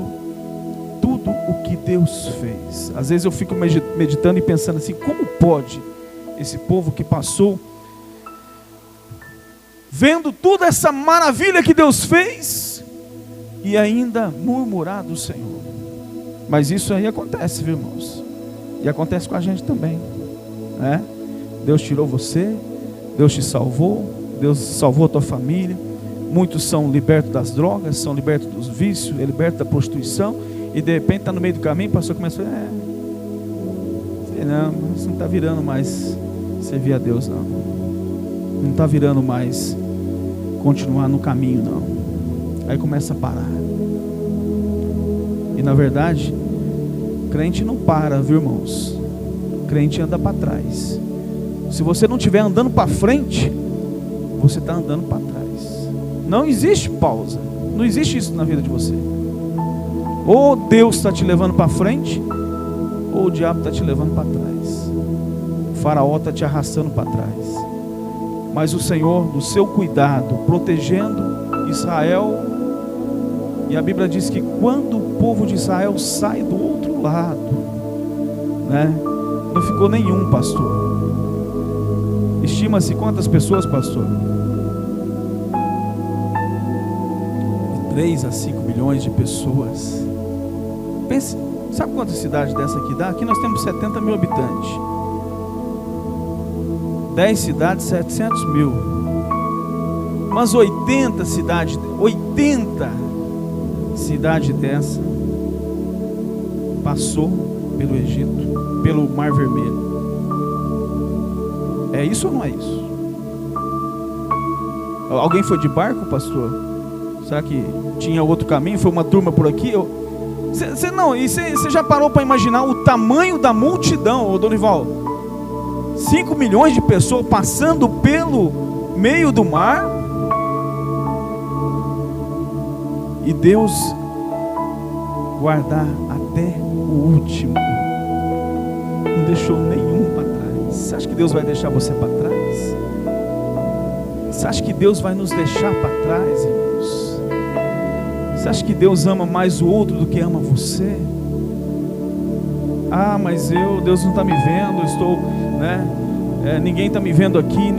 tudo o que Deus fez. Às vezes eu fico meditando e pensando assim, como pode esse povo que passou, vendo toda essa maravilha que Deus fez, e ainda murmurar do Senhor? Mas isso aí acontece, viu, irmãos? E acontece com a gente também, né? Deus tirou você, Deus te salvou, Deus salvou a tua família. Muitos são libertos das drogas, são libertos dos vícios, é liberto da prostituição, e de repente está no meio do caminho, o pastor começa a falar, sei não, isso não está virando mais servir a Deus, não está virando mais continuar no caminho, não. Aí começa a parar. E na verdade, crente não para, viu, irmãos? Crente anda para trás. Se você não estiver andando para frente, você está andando para trás. Não existe pausa, não existe isso na vida de você. Ou Deus está te levando para frente, ou o diabo está te levando para trás. O faraó está te arrastando para trás. Mas o Senhor, do seu cuidado, protegendo Israel. E a Bíblia diz que quando o povo de Israel sai do outro lado, né, não ficou nenhum, pastor. Estima-se quantas pessoas, pastor? 3 a 5 milhões de pessoas. Pense, sabe quantas cidades dessa aqui dá? Aqui nós temos 70 mil habitantes. 10 cidades, 700 mil. Umas 80 cidades dessa passou pelo Egito, pelo Mar Vermelho. É isso ou não é isso? Alguém foi de barco, pastor? Será que tinha outro caminho? Foi uma turma por aqui? Você já parou para imaginar o tamanho da multidão, ô Dorival? 5 milhões de pessoas passando pelo meio do mar, e Deus guardar até último. Não deixou nenhum para trás. Você acha que Deus vai deixar você para trás? Você acha que Deus vai nos deixar para trás, irmãos? Você acha que Deus ama mais o outro do que ama você? Ah, mas Deus não está me vendo, eu estou, ninguém está me vendo aqui,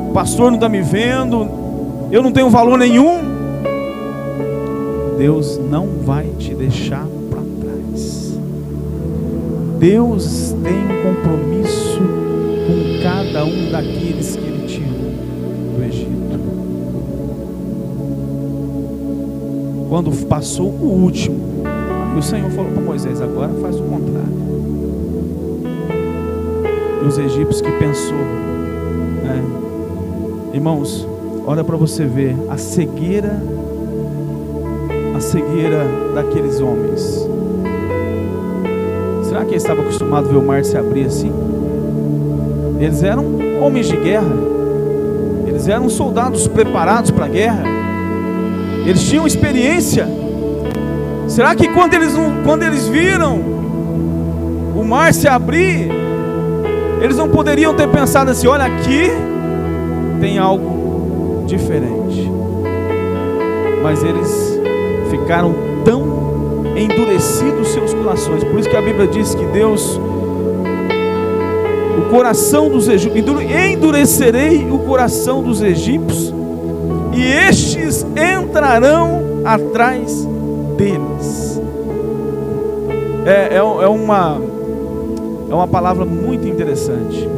o pastor não está me vendo, eu não tenho valor nenhum. Deus não vai te deixar para trás. Deus tem um compromisso com cada um daqueles que Ele tirou do Egito. Quando passou o último, o Senhor falou para Moisés: agora faz o contrário. E os egípcios que pensou, irmãos, olha para você ver a cegueira daqueles homens. Será que eles estavam acostumados a ver o mar se abrir assim? Eles eram homens de guerra, eles eram soldados preparados para a guerra, eles tinham experiência. Será que quando eles viram o mar se abrir, eles não poderiam ter pensado assim: olha, aqui tem algo diferente? Mas eles ficaram tão endurecidos seus corações. Por isso que a Bíblia diz que Deus, o coração dos egípcios, endurecerei o coração dos egípcios, e estes entrarão atrás deles. É uma palavra muito interessante,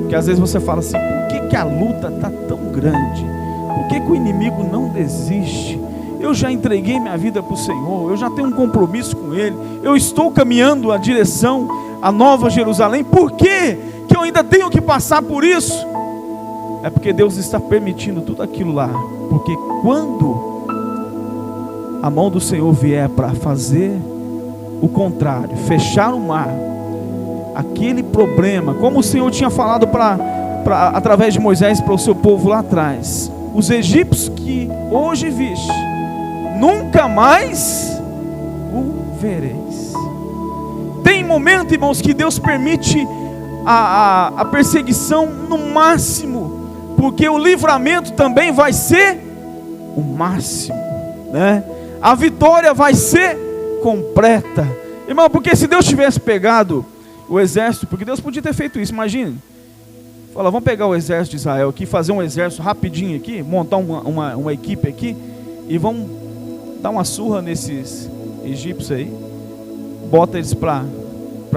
que às vezes você fala assim: por que a luta está tão grande? Por que o inimigo não desiste? Eu já entreguei minha vida para o Senhor, eu já tenho um compromisso com Ele, eu estou caminhando a direção à Nova Jerusalém. Por que eu ainda tenho que passar por isso? É porque Deus está permitindo tudo aquilo lá, porque quando a mão do Senhor vier para fazer o contrário, fechar o mar, aquele problema, como o Senhor tinha falado através de Moisés para o seu povo lá atrás, os egípcios que hoje viste, nunca mais o vereis. Tem momento, irmãos, que Deus permite a perseguição no máximo, porque o livramento também vai ser o máximo, a vitória vai ser completa, irmão. Porque se Deus tivesse pegado o exército, porque Deus podia ter feito isso, imagine, fala: vamos pegar o exército de Israel aqui, fazer um exército rapidinho aqui, montar uma equipe aqui, e vamos dar uma surra nesses egípcios aí, bota eles para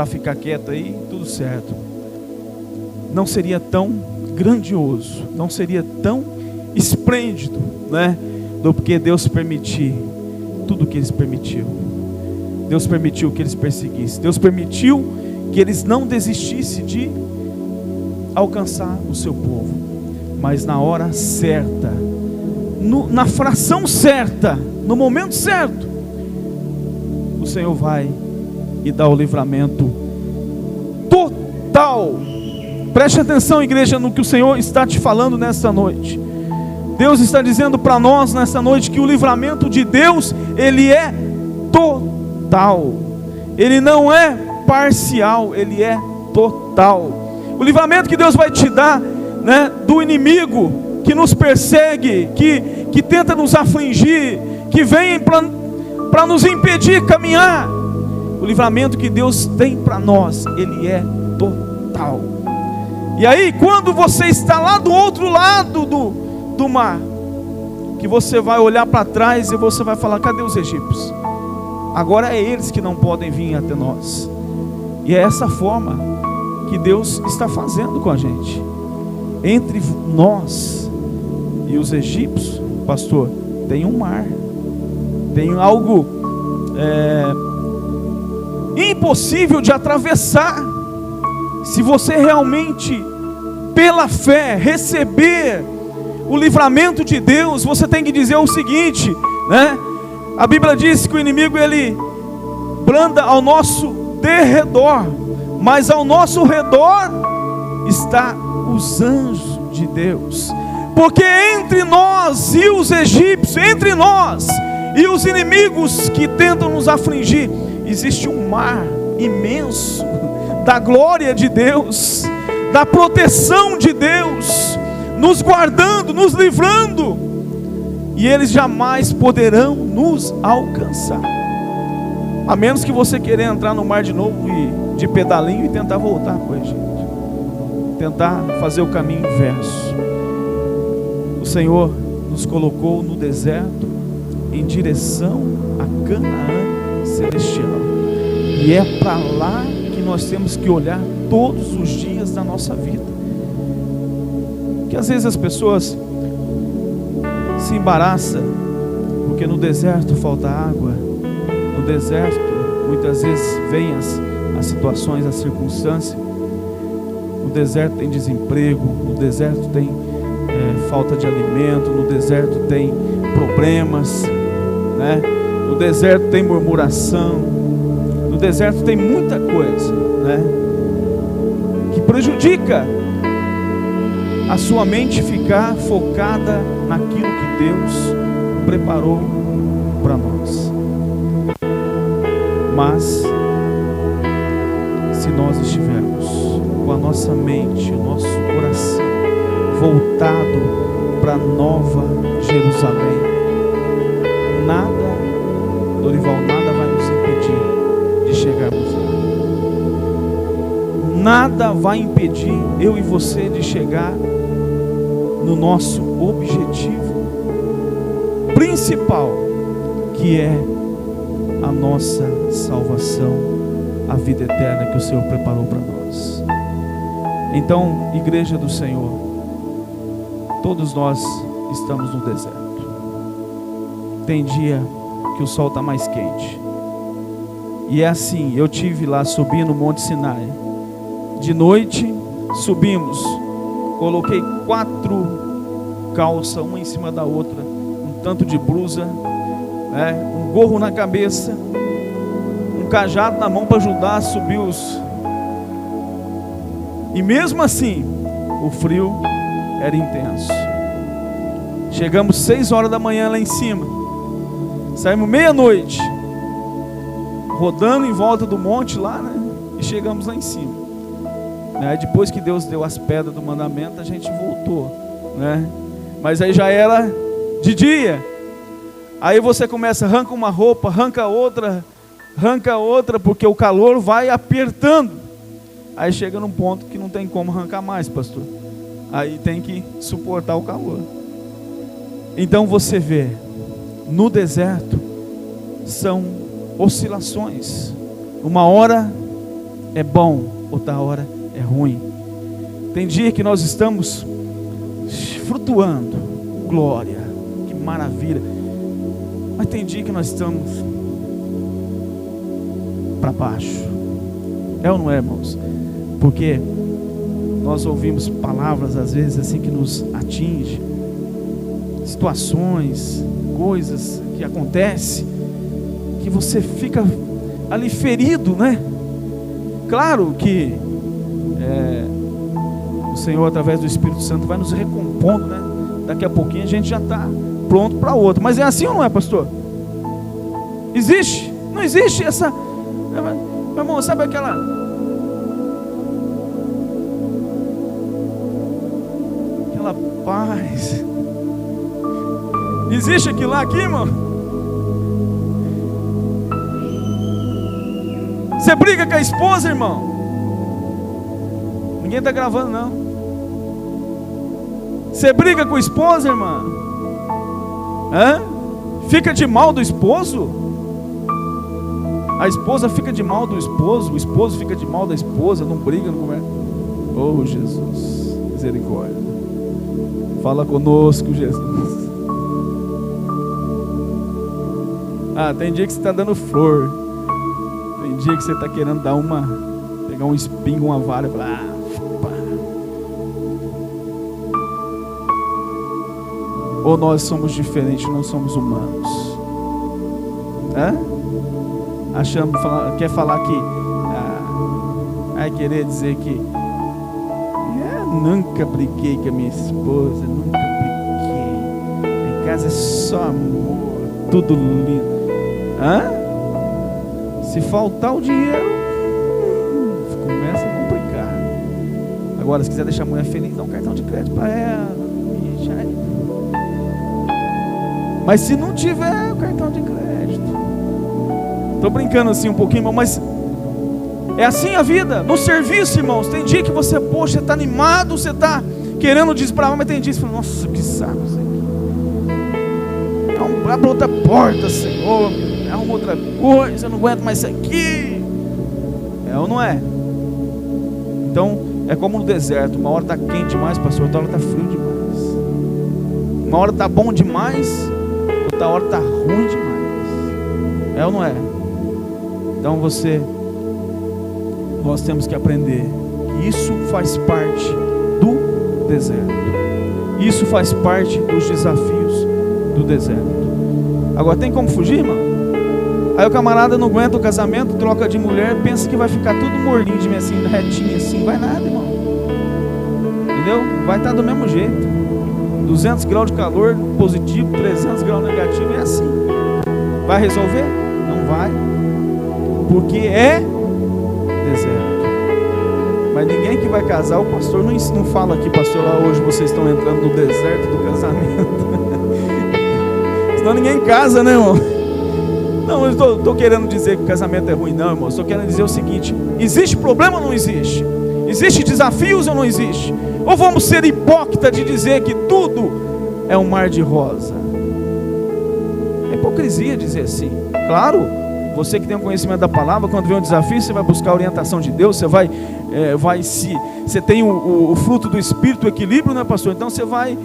ficar quieto aí, tudo certo. Não seria tão grandioso, não seria tão esplêndido, do que Deus permitir tudo o que Ele permitiu. Deus permitiu que eles perseguissem, Deus permitiu que eles não desistissem de alcançar o seu povo, mas na hora certa, na fração certa, no momento certo, o Senhor vai e dá o livramento total. Preste atenção, igreja, no que o Senhor está te falando nessa noite. Deus está dizendo para nós nessa noite que o livramento de Deus, ele é total, ele não é parcial, ele é total. O livramento que Deus vai te dar, do inimigo que nos persegue, que tenta nos afligir, que vem para nos impedir de caminhar, o livramento que Deus tem para nós, ele é total. E aí, quando você está lá do outro lado do mar, que você vai olhar para trás e você vai falar: cadê os egípcios? Agora é eles que não podem vir até nós. E é essa forma que Deus está fazendo com a gente. Entre nós e os egípcios, pastor, tem um mar, tem algo impossível de atravessar. Se você realmente, pela fé, receber o livramento de Deus, você tem que dizer o seguinte, a Bíblia diz que o inimigo, ele branda ao nosso derredor, mas ao nosso redor está os anjos de Deus. Porque entre nós e os egípcios, entre nós e os inimigos que tentam nos afligir, existe um mar imenso da glória de Deus, da proteção de Deus, nos guardando, nos livrando, e eles jamais poderão nos alcançar, a menos que você queira entrar no mar de novo e de pedalinho e tentar voltar com a gente, tentar fazer o caminho inverso. O Senhor nos colocou no deserto em direção a Canaã celestial, e é para lá que nós temos que olhar todos os dias da nossa vida. Que às vezes as pessoas se embaraçam porque no deserto falta água, no deserto muitas vezes vêm as situações, as circunstâncias. No deserto tem desemprego, no deserto tem falta de alimento, no deserto tem problemas, né? No deserto tem murmuração, no deserto tem muita coisa, né? Que prejudica a sua mente ficar focada naquilo que Deus preparou para nós. Mas se nós estivermos com a nossa mente, o nosso coração voltado para Nova Jerusalém, nada, Dorival, nada vai nos impedir de chegarmos lá. Nada vai impedir eu e você de chegar no nosso objetivo principal, que é a nossa salvação, a vida eterna que o Senhor preparou para nós. Então, igreja do Senhor, todos nós estamos no deserto. Tem dia que o sol está mais quente, e é assim. Eu tive lá subindo o Monte Sinai, de noite subimos, coloquei 4 calças, uma em cima da outra, um tanto de blusa, um gorro na cabeça, um cajado na mão para ajudar a subir e mesmo assim o frio era intenso. Chegamos 6 horas da manhã lá em cima, saímos meia-noite rodando em volta do monte lá, né? E chegamos lá em cima. Aí depois que Deus deu as pedras do mandamento, a gente voltou, né? Mas aí já era de dia. Aí você começa, arranca uma roupa, arranca outra, porque o calor vai apertando. Aí chega num ponto que não tem como arrancar mais, pastor. Aí tem que suportar o calor. Então você vê, no deserto são oscilações. Uma hora é bom, outra hora é ruim. Tem dia que nós estamos flutuando, glória, que maravilha. Mas tem dia que nós estamos para baixo. É ou não é, irmãos? Porque nós ouvimos palavras às vezes assim que nos atingem, situações, coisas que acontecem, que você fica ali ferido, né? Claro que o Senhor, através do Espírito Santo, vai nos recompondo, né? Daqui a pouquinho a gente já está pronto para outro. Mas é assim ou não é, pastor? Existe? Não existe essa... Meu irmão, sabe aquela paz? Existe aquilo lá aqui, irmão? Você briga com a esposa, irmão? Ninguém está gravando, não. Você briga com a esposa, irmã? Fica de mal do esposo? A esposa fica de mal do esposo, o esposo fica de mal da esposa, não briga, não conversa. Oh, Jesus, misericórdia. Fala conosco, Jesus. Tem dia que você está dando flor, tem dia que você está querendo dar pegar um espinho, uma vara, ou nós somos diferentes, não somos humanos? Quer falar que vai querer dizer que nunca briguei com a minha esposa, nunca briguei, em casa é só amor, tudo lindo. Se faltar o dinheiro, começa a complicar. Agora, se quiser deixar a mulher feliz, dá um cartão de crédito para ela. Mas se não tiver o cartão de crédito, estou brincando assim um pouquinho, irmão, mas é assim a vida. No serviço, irmãos, tem dia que você, poxa, você está animado, você está querendo desbravar, mas tem dia que você fala, nossa, que saco, Senhor. Abre outra porta, Senhor, arruma outra coisa, eu não aguento mais isso aqui. É ou não é? Então, é como no deserto, uma hora está quente demais, pastor, outra hora está frio demais. Uma hora está bom demais, outra hora está ruim demais. É ou não é? Então nós temos que aprender que isso faz parte do deserto. Isso faz parte dos desafios do deserto. Agora, tem como fugir, irmão? Aí o camarada não aguenta o casamento, troca de mulher, pensa que vai ficar tudo morninho de mim assim, retinho assim. Vai nada, irmão. Entendeu? Vai estar do mesmo jeito. 200 graus de calor positivo, 300 graus negativo, é assim. Vai resolver? Não vai. Porque é deserto. Mas ninguém que vai casar, o pastor não fala aqui, pastor, lá hoje vocês estão entrando no deserto do casamento. Senão ninguém casa, né, irmão? Não, eu estou querendo dizer que o casamento é ruim, não, irmão. Estou querendo dizer o seguinte: existe problema ou não existe? Existe desafios ou não existe? Ou vamos ser hipócritas de dizer que tudo é um mar de rosa? É hipocrisia dizer assim. Claro, você que tem um conhecimento da palavra, quando vem um desafio, você vai buscar a orientação de Deus, você você tem o fruto do Espírito, o equilíbrio, né, pastor? Então você vai,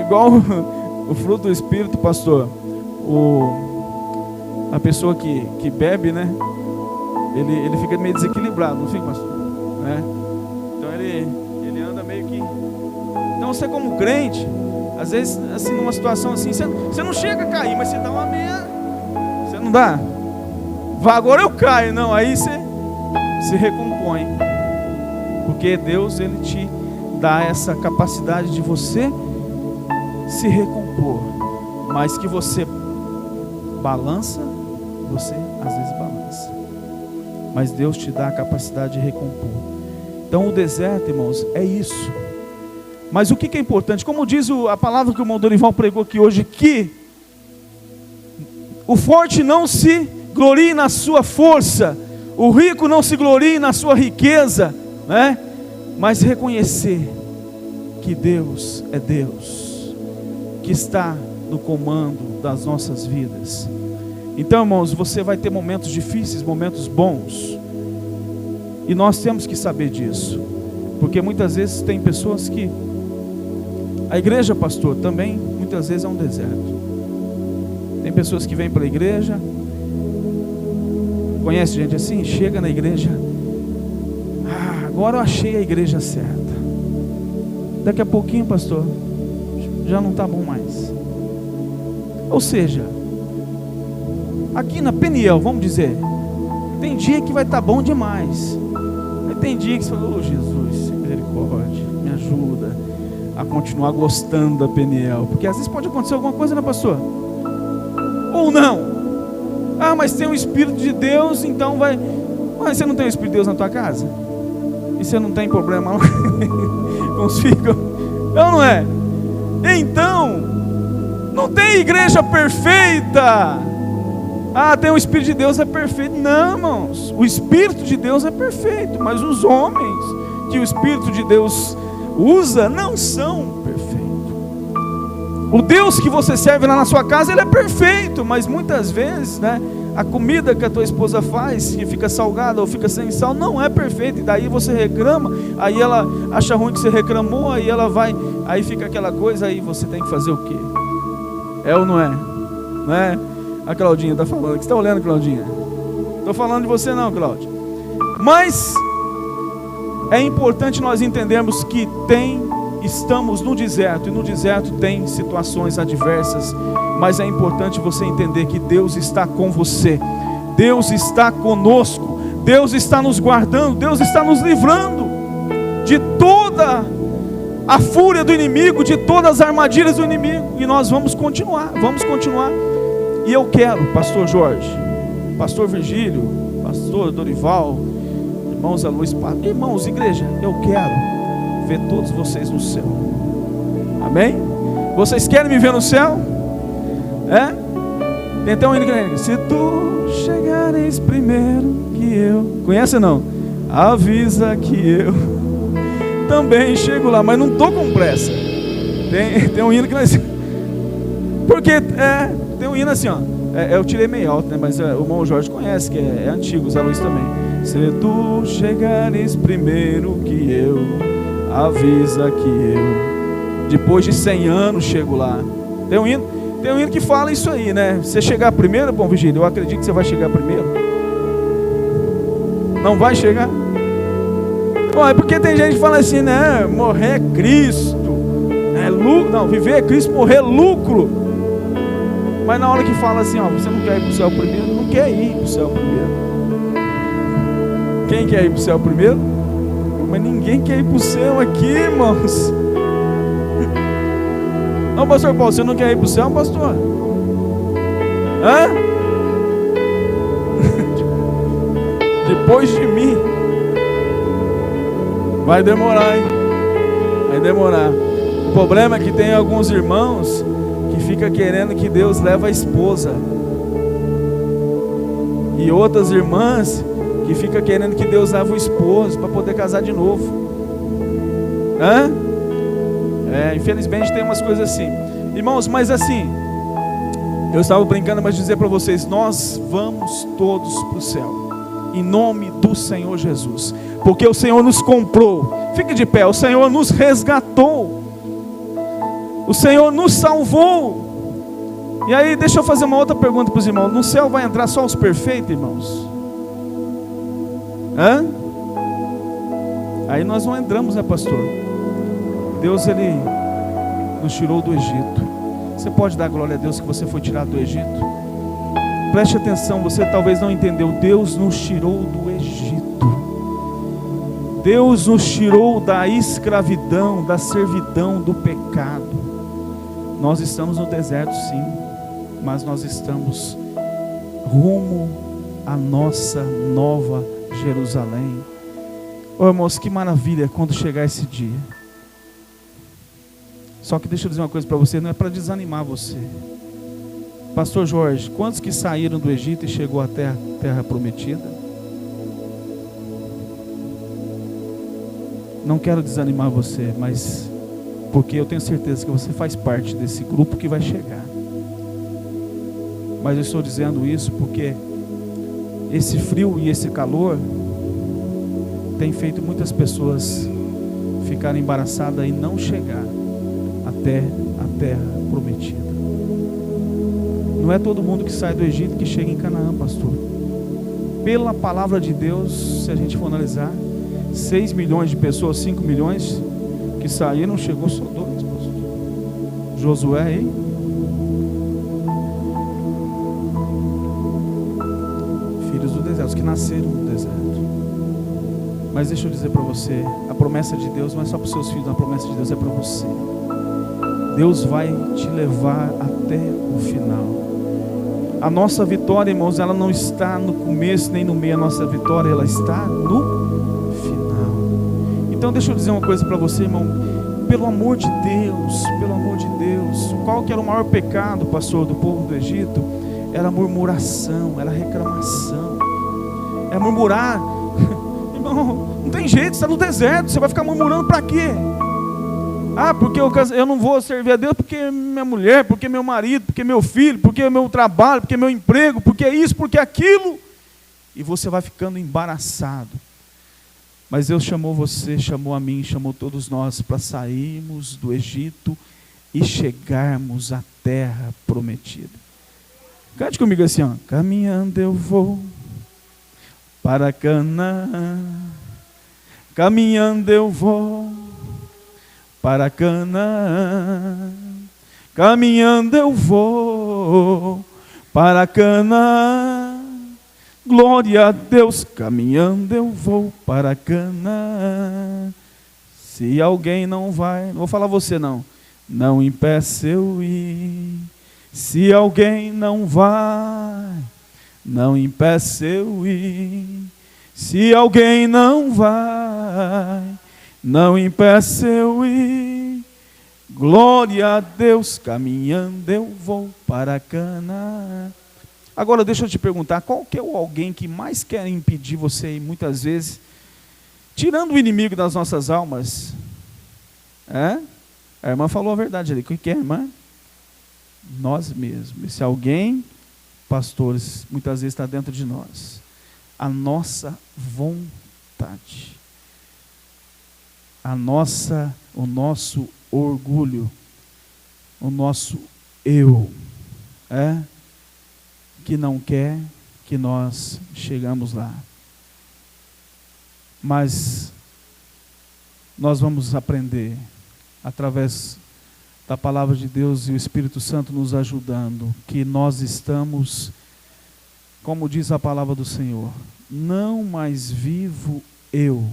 igual o fruto do Espírito, pastor. A pessoa que bebe, né? Ele fica meio desequilibrado, não fica, pastor? Né? Então ele anda meio que. Então você, como crente, às vezes, assim, numa situação assim, você não chega a cair, mas você dá uma meia. Você não dá? Vá, agora eu caio, não. Aí você se recompõe, porque Deus, Ele te dá essa capacidade de você se recompor, mas que você balança, você às vezes balança, mas Deus te dá a capacidade de recompor. Então o deserto, irmãos, é isso. Mas o que é importante? Como diz a palavra que o irmão Dorival pregou aqui hoje, que o forte não se glorie na sua força, o rico não se glorie na sua riqueza, né? Mas reconhecer que Deus é Deus, que está no comando das nossas vidas. Então, irmãos, você vai ter momentos difíceis, momentos bons, e nós temos que saber disso, porque muitas vezes tem pessoas que a igreja, pastor, também muitas vezes é um deserto. Tem pessoas que vêm para a igreja, conhece gente assim, chega na igreja, agora eu achei a igreja certa. Daqui a pouquinho, pastor, já não está bom mais. Ou seja, aqui na Peniel, vamos dizer, tem dia que vai estar bom demais. Aí tem dia que você fala, oh Jesus, misericórdia, me ajuda a continuar gostando da Peniel. Porque às vezes pode acontecer alguma coisa, né, pastor? Ou não. Mas tem o Espírito de Deus, então vai. Mas você não tem o Espírito de Deus na tua casa? E você não tem problema com os filhos? Não é? Então, não tem igreja perfeita. Tem o Espírito de Deus, é perfeito. Não, irmãos, o Espírito de Deus é perfeito, mas os homens que o Espírito de Deus usa não são perfeitos. O Deus que você serve lá na sua casa, Ele é perfeito, mas muitas vezes, né, a comida que a tua esposa faz, que fica salgada ou fica sem sal, não é perfeita, e daí você reclama, aí ela acha ruim que você reclamou, aí ela vai, aí fica aquela coisa, aí você tem que fazer o quê? É ou não é? Não é? A Claudinha está falando, o que você está olhando, Claudinha? Estou falando de você não, Cláudia. Mas é importante nós entendermos que estamos no deserto, e no deserto tem situações adversas, mas é importante você entender que Deus está com você, Deus está conosco, Deus está nos guardando, Deus está nos livrando de toda a fúria do inimigo, de todas as armadilhas do inimigo, e nós vamos continuar, e eu quero, pastor Jorge, pastor Virgílio, pastor Dorival, irmãos Luiz, irmãos, igreja, eu quero ver todos vocês no céu. Amém? Vocês querem me ver no céu? Tem até um hino que diz: se tu chegares primeiro que eu. Conhece ou não? Avisa que eu também chego lá, mas não estou com pressa. Tem um hino que nós. Porque tem um hino assim, ó. Eu tirei meio alto, né? Mas o irmão Jorge conhece, que é antigo, os alunos também. Se tu chegares primeiro que eu, avisa que eu, depois de 100 anos, chego lá. Tem um hino que fala isso aí, né? Você chegar primeiro, bom, Virgílio, eu acredito que você vai chegar primeiro. Não vai chegar? Bom, é porque tem gente que fala assim, né? Morrer é Cristo, é lucro. Não, viver é Cristo, morrer é lucro. Mas na hora que fala assim, ó, você não quer ir para o céu primeiro, não quer ir para o céu primeiro. Quem quer ir para o céu primeiro? Mas ninguém quer ir para o céu aqui, irmãos. Não, pastor Paulo, você não quer ir para o céu, pastor? Depois de mim. Vai demorar, hein? Vai demorar. O problema é que tem alguns irmãos que fica querendo que Deus leve a esposa, e outras irmãs que fica querendo que Deus leve o esposo para poder casar de novo. Infelizmente tem umas coisas assim, irmãos. Mas assim, eu estava brincando, mas dizer para vocês, nós vamos todos para o céu, em nome do Senhor Jesus, porque o Senhor nos comprou. Fique de pé. O Senhor nos resgatou, o Senhor nos salvou. E aí, deixa eu fazer uma outra pergunta para os irmãos: no céu vai entrar só os perfeitos, irmãos? Aí nós não entramos, né, pastor? Deus, Ele nos tirou do Egito. Você pode dar glória a Deus que você foi tirado do Egito? Preste atenção, você talvez não entendeu. Deus nos tirou do Egito. Deus nos tirou da escravidão, da servidão, do pecado. Nós estamos no deserto, sim, mas nós estamos rumo à nossa nova Jerusalém. Irmãos, que maravilha quando chegar esse dia. Só que deixa eu dizer uma coisa para você, não é para desanimar você. Pastor Jorge, quantos que saíram do Egito e chegou à terra prometida? Não quero desanimar você, mas porque eu tenho certeza que você faz parte desse grupo que vai chegar. Mas eu estou dizendo isso porque esse frio e esse calor tem feito muitas pessoas ficarem embaraçadas e não chegar até a terra prometida. Não é todo mundo que sai do Egito que chega em Canaã, pastor. Pela palavra de Deus, se a gente for analisar, 6 milhões de pessoas, 5 milhões que saíram, chegou só 2, pastor. Josué aí. Filhos do deserto, os que nasceram no deserto. Mas deixa eu dizer para você, a promessa de Deus não é só para os seus filhos, a promessa de Deus é para você. Deus vai te levar até o final. A nossa vitória, irmãos, ela não está no começo nem no meio. A nossa vitória, ela está no final. Então deixa eu dizer uma coisa para você, irmão. Pelo amor de Deus, qual que era o maior pecado, pastor, do povo do Egito? Era a murmuração, era a reclamação. É murmurar. Irmão, não tem jeito, você está no deserto, você vai ficar murmurando para quê? Porque eu não vou servir a Deus porque minha mulher, porque meu marido, porque meu filho, porque meu trabalho, porque meu emprego, porque isso, porque aquilo. E você vai ficando embaraçado. Mas Deus chamou você, chamou a mim, chamou todos nós para sairmos do Egito e chegarmos à terra prometida. Cante comigo assim, ó. Caminhando eu vou para Canaã, caminhando eu vou para Canaã, caminhando eu vou para Canaã, glória a Deus, caminhando eu vou para Canaã. Se alguém não vai, não vou falar você não impeça eu ir. Se alguém não vai, não impeça eu ir. Se alguém não vai, não impeça eu ir. Glória a Deus, caminhando eu vou para Canaã. Agora deixa eu te perguntar, qual que é o alguém que mais quer impedir você ir muitas vezes, tirando o inimigo das nossas almas? A irmã falou a verdade ali. O que é, irmã? Nós mesmos. Esse alguém, pastores, muitas vezes está dentro de nós. A nossa vontade. O nosso orgulho. O nosso eu. Que não quer que nós chegamos lá. Mas nós vamos aprender através da palavra de Deus e o Espírito Santo nos ajudando, que nós estamos, como diz a palavra do Senhor, não mais vivo eu,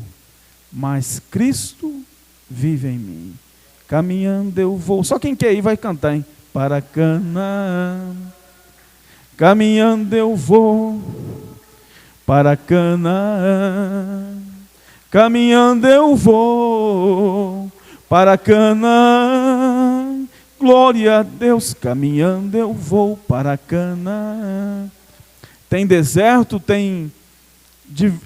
mas Cristo vive em mim. Caminhando eu vou. Só quem quer ir vai cantar, hein? Para Canaã. Caminhando eu vou para Canaã. Caminhando eu vou para Canaã. Glória a Deus, caminhando eu vou para Canaã. Tem deserto, tem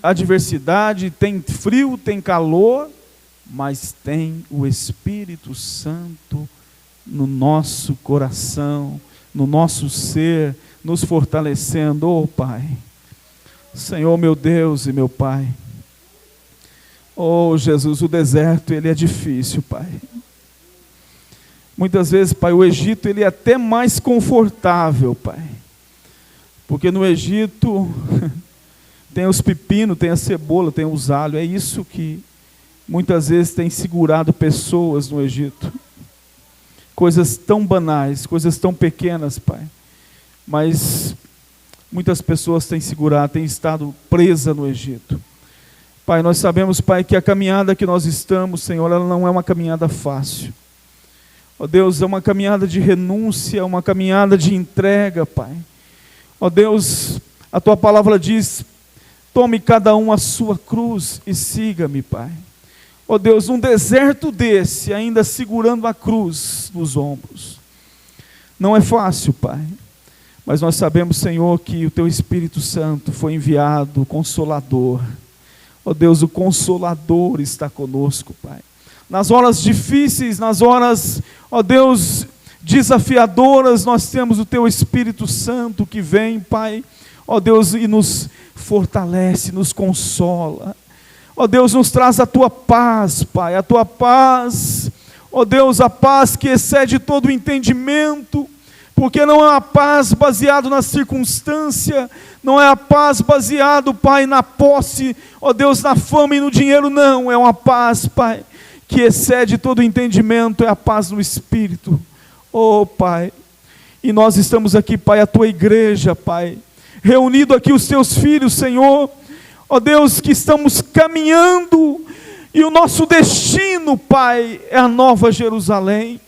adversidade, tem frio, tem calor, mas tem o Espírito Santo no nosso coração, no nosso ser, nos fortalecendo. Oh Pai, Senhor meu Deus e meu Pai, oh Jesus, o deserto ele é difícil, Pai. Muitas vezes, Pai, o Egito ele é até mais confortável, Pai, porque no Egito tem os pepinos, tem a cebola, tem os alhos. É isso que muitas vezes tem segurado pessoas no Egito. Coisas tão banais, coisas tão pequenas, Pai, mas muitas pessoas têm segurado, têm estado presas no Egito. Pai, nós sabemos, Pai, que a caminhada que nós estamos, Senhor, ela não é uma caminhada fácil. Ó Deus, é uma caminhada de renúncia, uma caminhada de entrega, Pai. Ó Deus, a Tua palavra diz, tome cada um a sua cruz e siga-me, Pai. Ó Deus, um deserto desse, ainda segurando a cruz nos ombros. Não é fácil, Pai. Mas nós sabemos, Senhor, que o Teu Espírito Santo foi enviado, o Consolador. Ó Deus, o Consolador está conosco, Pai. Nas horas difíceis, nas horas, ó Deus, desafiadoras, nós temos o Teu Espírito Santo que vem, Pai, ó Deus, e nos fortalece, nos consola. Ó Deus, nos traz a Tua paz, Pai, a Tua paz, ó Deus, a paz que excede todo o entendimento, porque não é a paz baseada na circunstância, não é a paz baseada, Pai, na posse, ó Deus, na fama e no dinheiro, não, é uma paz, Pai, que excede todo o entendimento, é a paz no Espírito. Oh Pai, e nós estamos aqui, Pai, a Tua igreja, Pai, reunido aqui os Teus filhos, Senhor, ó Deus, que estamos caminhando, e o nosso destino, Pai, é a Nova Jerusalém.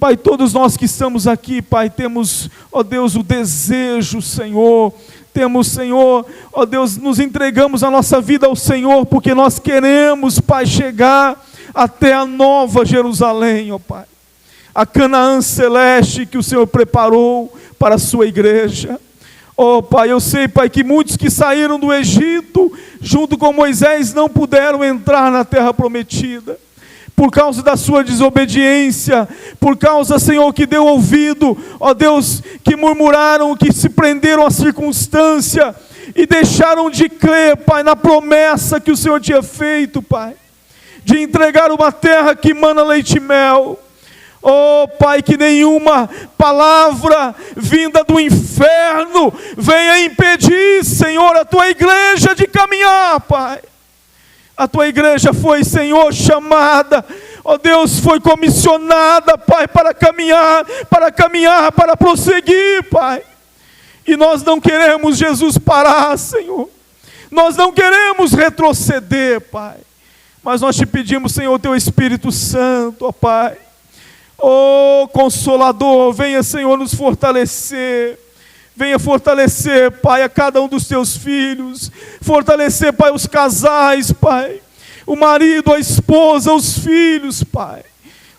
Pai, todos nós que estamos aqui, Pai, temos, ó Deus, o desejo, Senhor, temos, Senhor, ó Deus, nos entregamos a nossa vida ao Senhor, porque nós queremos, Pai, chegar até a Nova Jerusalém, ó Pai, a Canaã celeste que o Senhor preparou para a sua igreja. Oh Pai, eu sei, Pai, que muitos que saíram do Egito, junto com Moisés, não puderam entrar na terra prometida, por causa da sua desobediência, por causa, Senhor, que deu ouvido, ó Deus, que murmuraram, que se prenderam à circunstância, e deixaram de crer, Pai, na promessa que o Senhor tinha feito, Pai, de entregar uma terra que mana leite e mel. Oh Pai, que nenhuma palavra vinda do inferno venha impedir, Senhor, a Tua igreja de caminhar, Pai. A Tua igreja foi, Senhor, chamada, ó Deus, foi comissionada, Pai, para caminhar, para prosseguir, Pai. E nós não queremos, Jesus, parar, Senhor. Nós não queremos retroceder, Pai. Mas nós te pedimos, Senhor, Teu Espírito Santo, ó Pai. Oh, Consolador, venha, Senhor, nos fortalecer. Venha fortalecer, Pai, a cada um dos teus filhos. Fortalecer, Pai, os casais, Pai. O marido, a esposa, os filhos, Pai.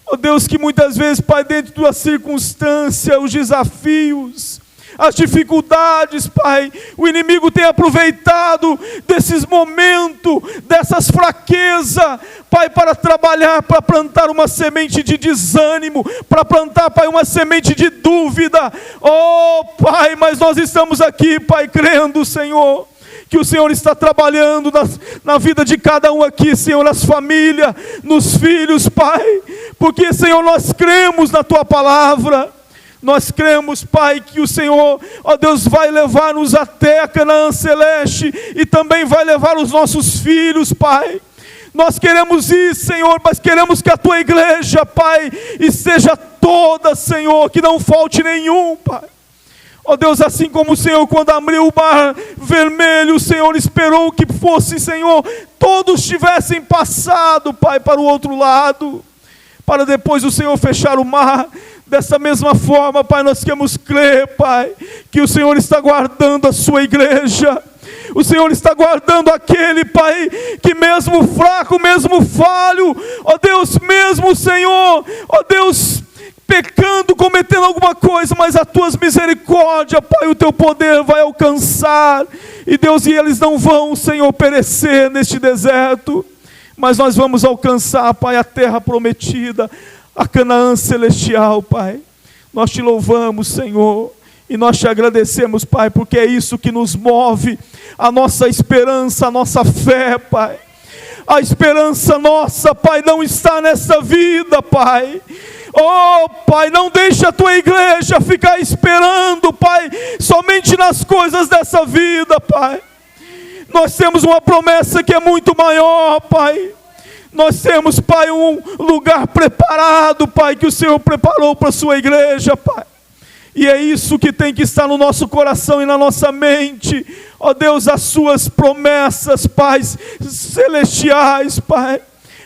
Ó Deus, que muitas vezes, Pai, dentro da circunstância, os desafios, as dificuldades, Pai, o inimigo tem aproveitado desses momentos, dessas fraquezas, Pai, para trabalhar, para plantar uma semente de desânimo, para plantar, Pai, uma semente de dúvida. Oh, Pai, mas nós estamos aqui, Pai, crendo, Senhor, que o Senhor está trabalhando na vida de cada um aqui, Senhor, nas famílias, nos filhos, Pai, porque, Senhor, nós cremos na Tua palavra. Nós cremos, Pai, que o Senhor, ó Deus, vai levar-nos até a Canaã Celeste e também vai levar os nossos filhos, Pai. Nós queremos ir, Senhor, mas queremos que a Tua igreja, Pai, esteja toda, Senhor, que não falte nenhum, Pai. Ó Deus, assim como o Senhor, quando abriu o mar vermelho, o Senhor esperou que fosse, Senhor, todos tivessem passado, Pai, para o outro lado, para depois o Senhor fechar o mar. Dessa mesma forma, Pai, nós queremos crer, Pai, que o Senhor está guardando a sua igreja. O Senhor está guardando aquele, Pai, que mesmo fraco, mesmo falho, ó Deus, mesmo, Senhor, ó Deus, pecando, cometendo alguma coisa, mas as Tuas misericórdias, Pai, o Teu poder vai alcançar. E Deus, e eles não vão, Senhor, perecer neste deserto, mas nós vamos alcançar, Pai, a terra prometida, a Canaã celestial, Pai. Nós Te louvamos, Senhor, e nós Te agradecemos, Pai, porque é isso que nos move, a nossa esperança, a nossa fé, Pai. A esperança nossa, Pai, não está nessa vida, Pai. Oh, Pai, não deixa a Tua igreja ficar esperando, Pai, somente nas coisas dessa vida, Pai. Nós temos uma promessa que é muito maior, Pai. Nós temos, Pai, um lugar preparado, Pai, que o Senhor preparou para a Sua igreja, Pai. E é isso que tem que estar no nosso coração e na nossa mente. Ó Deus, as Suas promessas, Pai, celestiais, Pai.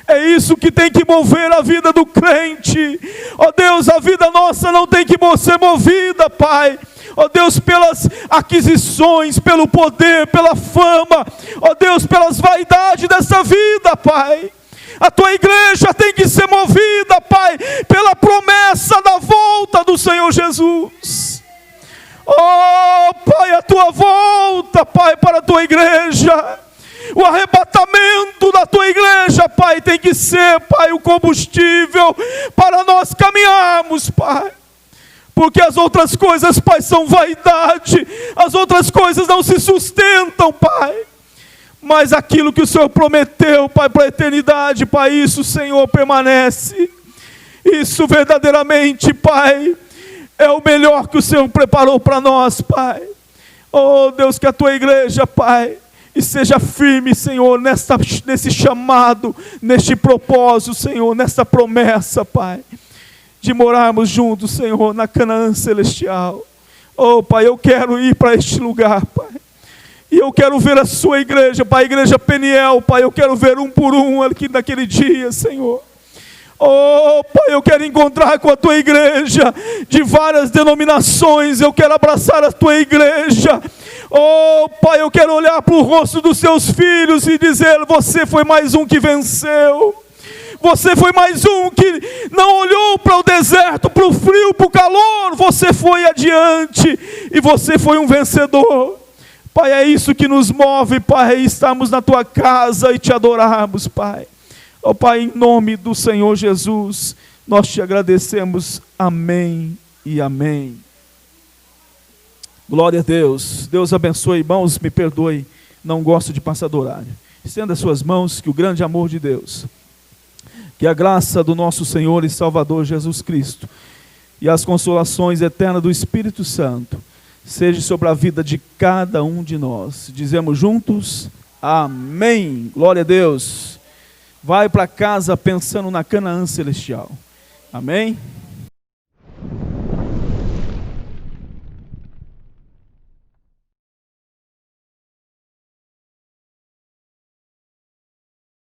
É isso que tem que mover a vida do crente. Ó Deus, a vida nossa não tem que ser movida, Pai, ó Deus, pelas aquisições, pelo poder, pela fama, ó Deus, pelas vaidades dessa vida, Pai. A Tua igreja tem que ser movida, Pai, pela promessa da volta do Senhor Jesus. Oh, Pai, a Tua volta, Pai, para a Tua igreja. O arrebatamento da Tua igreja, Pai, tem que ser, Pai, o combustível para nós caminharmos, Pai. Porque as outras coisas, Pai, são vaidade. As outras coisas não se sustentam, Pai. Mas aquilo que o Senhor prometeu, Pai, para a eternidade, Pai, isso, Senhor, permanece. Isso verdadeiramente, Pai, é o melhor que o Senhor preparou para nós, Pai. Oh, Deus, que a Tua igreja, Pai, esteja firme, Senhor, nesse chamado, neste propósito, Senhor, nessa promessa, Pai, de morarmos juntos, Senhor, na Canaã celestial. Oh, Pai, eu quero ir para este lugar, Pai. E eu quero ver a Sua igreja, Pai, a igreja Peniel, Pai, eu quero ver um por um aqui naquele dia, Senhor. Oh, Pai, eu quero encontrar com a Tua igreja de várias denominações, eu quero abraçar a Tua igreja. Oh, Pai, eu quero olhar para o rosto dos Teus filhos e dizer: você foi mais um que venceu. Você foi mais um que não olhou para o deserto, para o frio, para o calor. Você foi adiante e você foi um vencedor. Pai, é isso que nos move, Pai, estamos na Tua casa e Te adorarmos, Pai. Ó Pai, em nome do Senhor Jesus, nós Te agradecemos. Amém e amém. Glória a Deus. Deus abençoe, irmãos, me perdoe, não gosto de passar do horário. Estenda as suas mãos, que o grande amor de Deus, que a graça do nosso Senhor e Salvador Jesus Cristo e as consolações eternas do Espírito Santo seja sobre a vida de cada um de nós. Dizemos juntos, amém. Glória a Deus. Vai para casa pensando na Canaã celestial. Amém.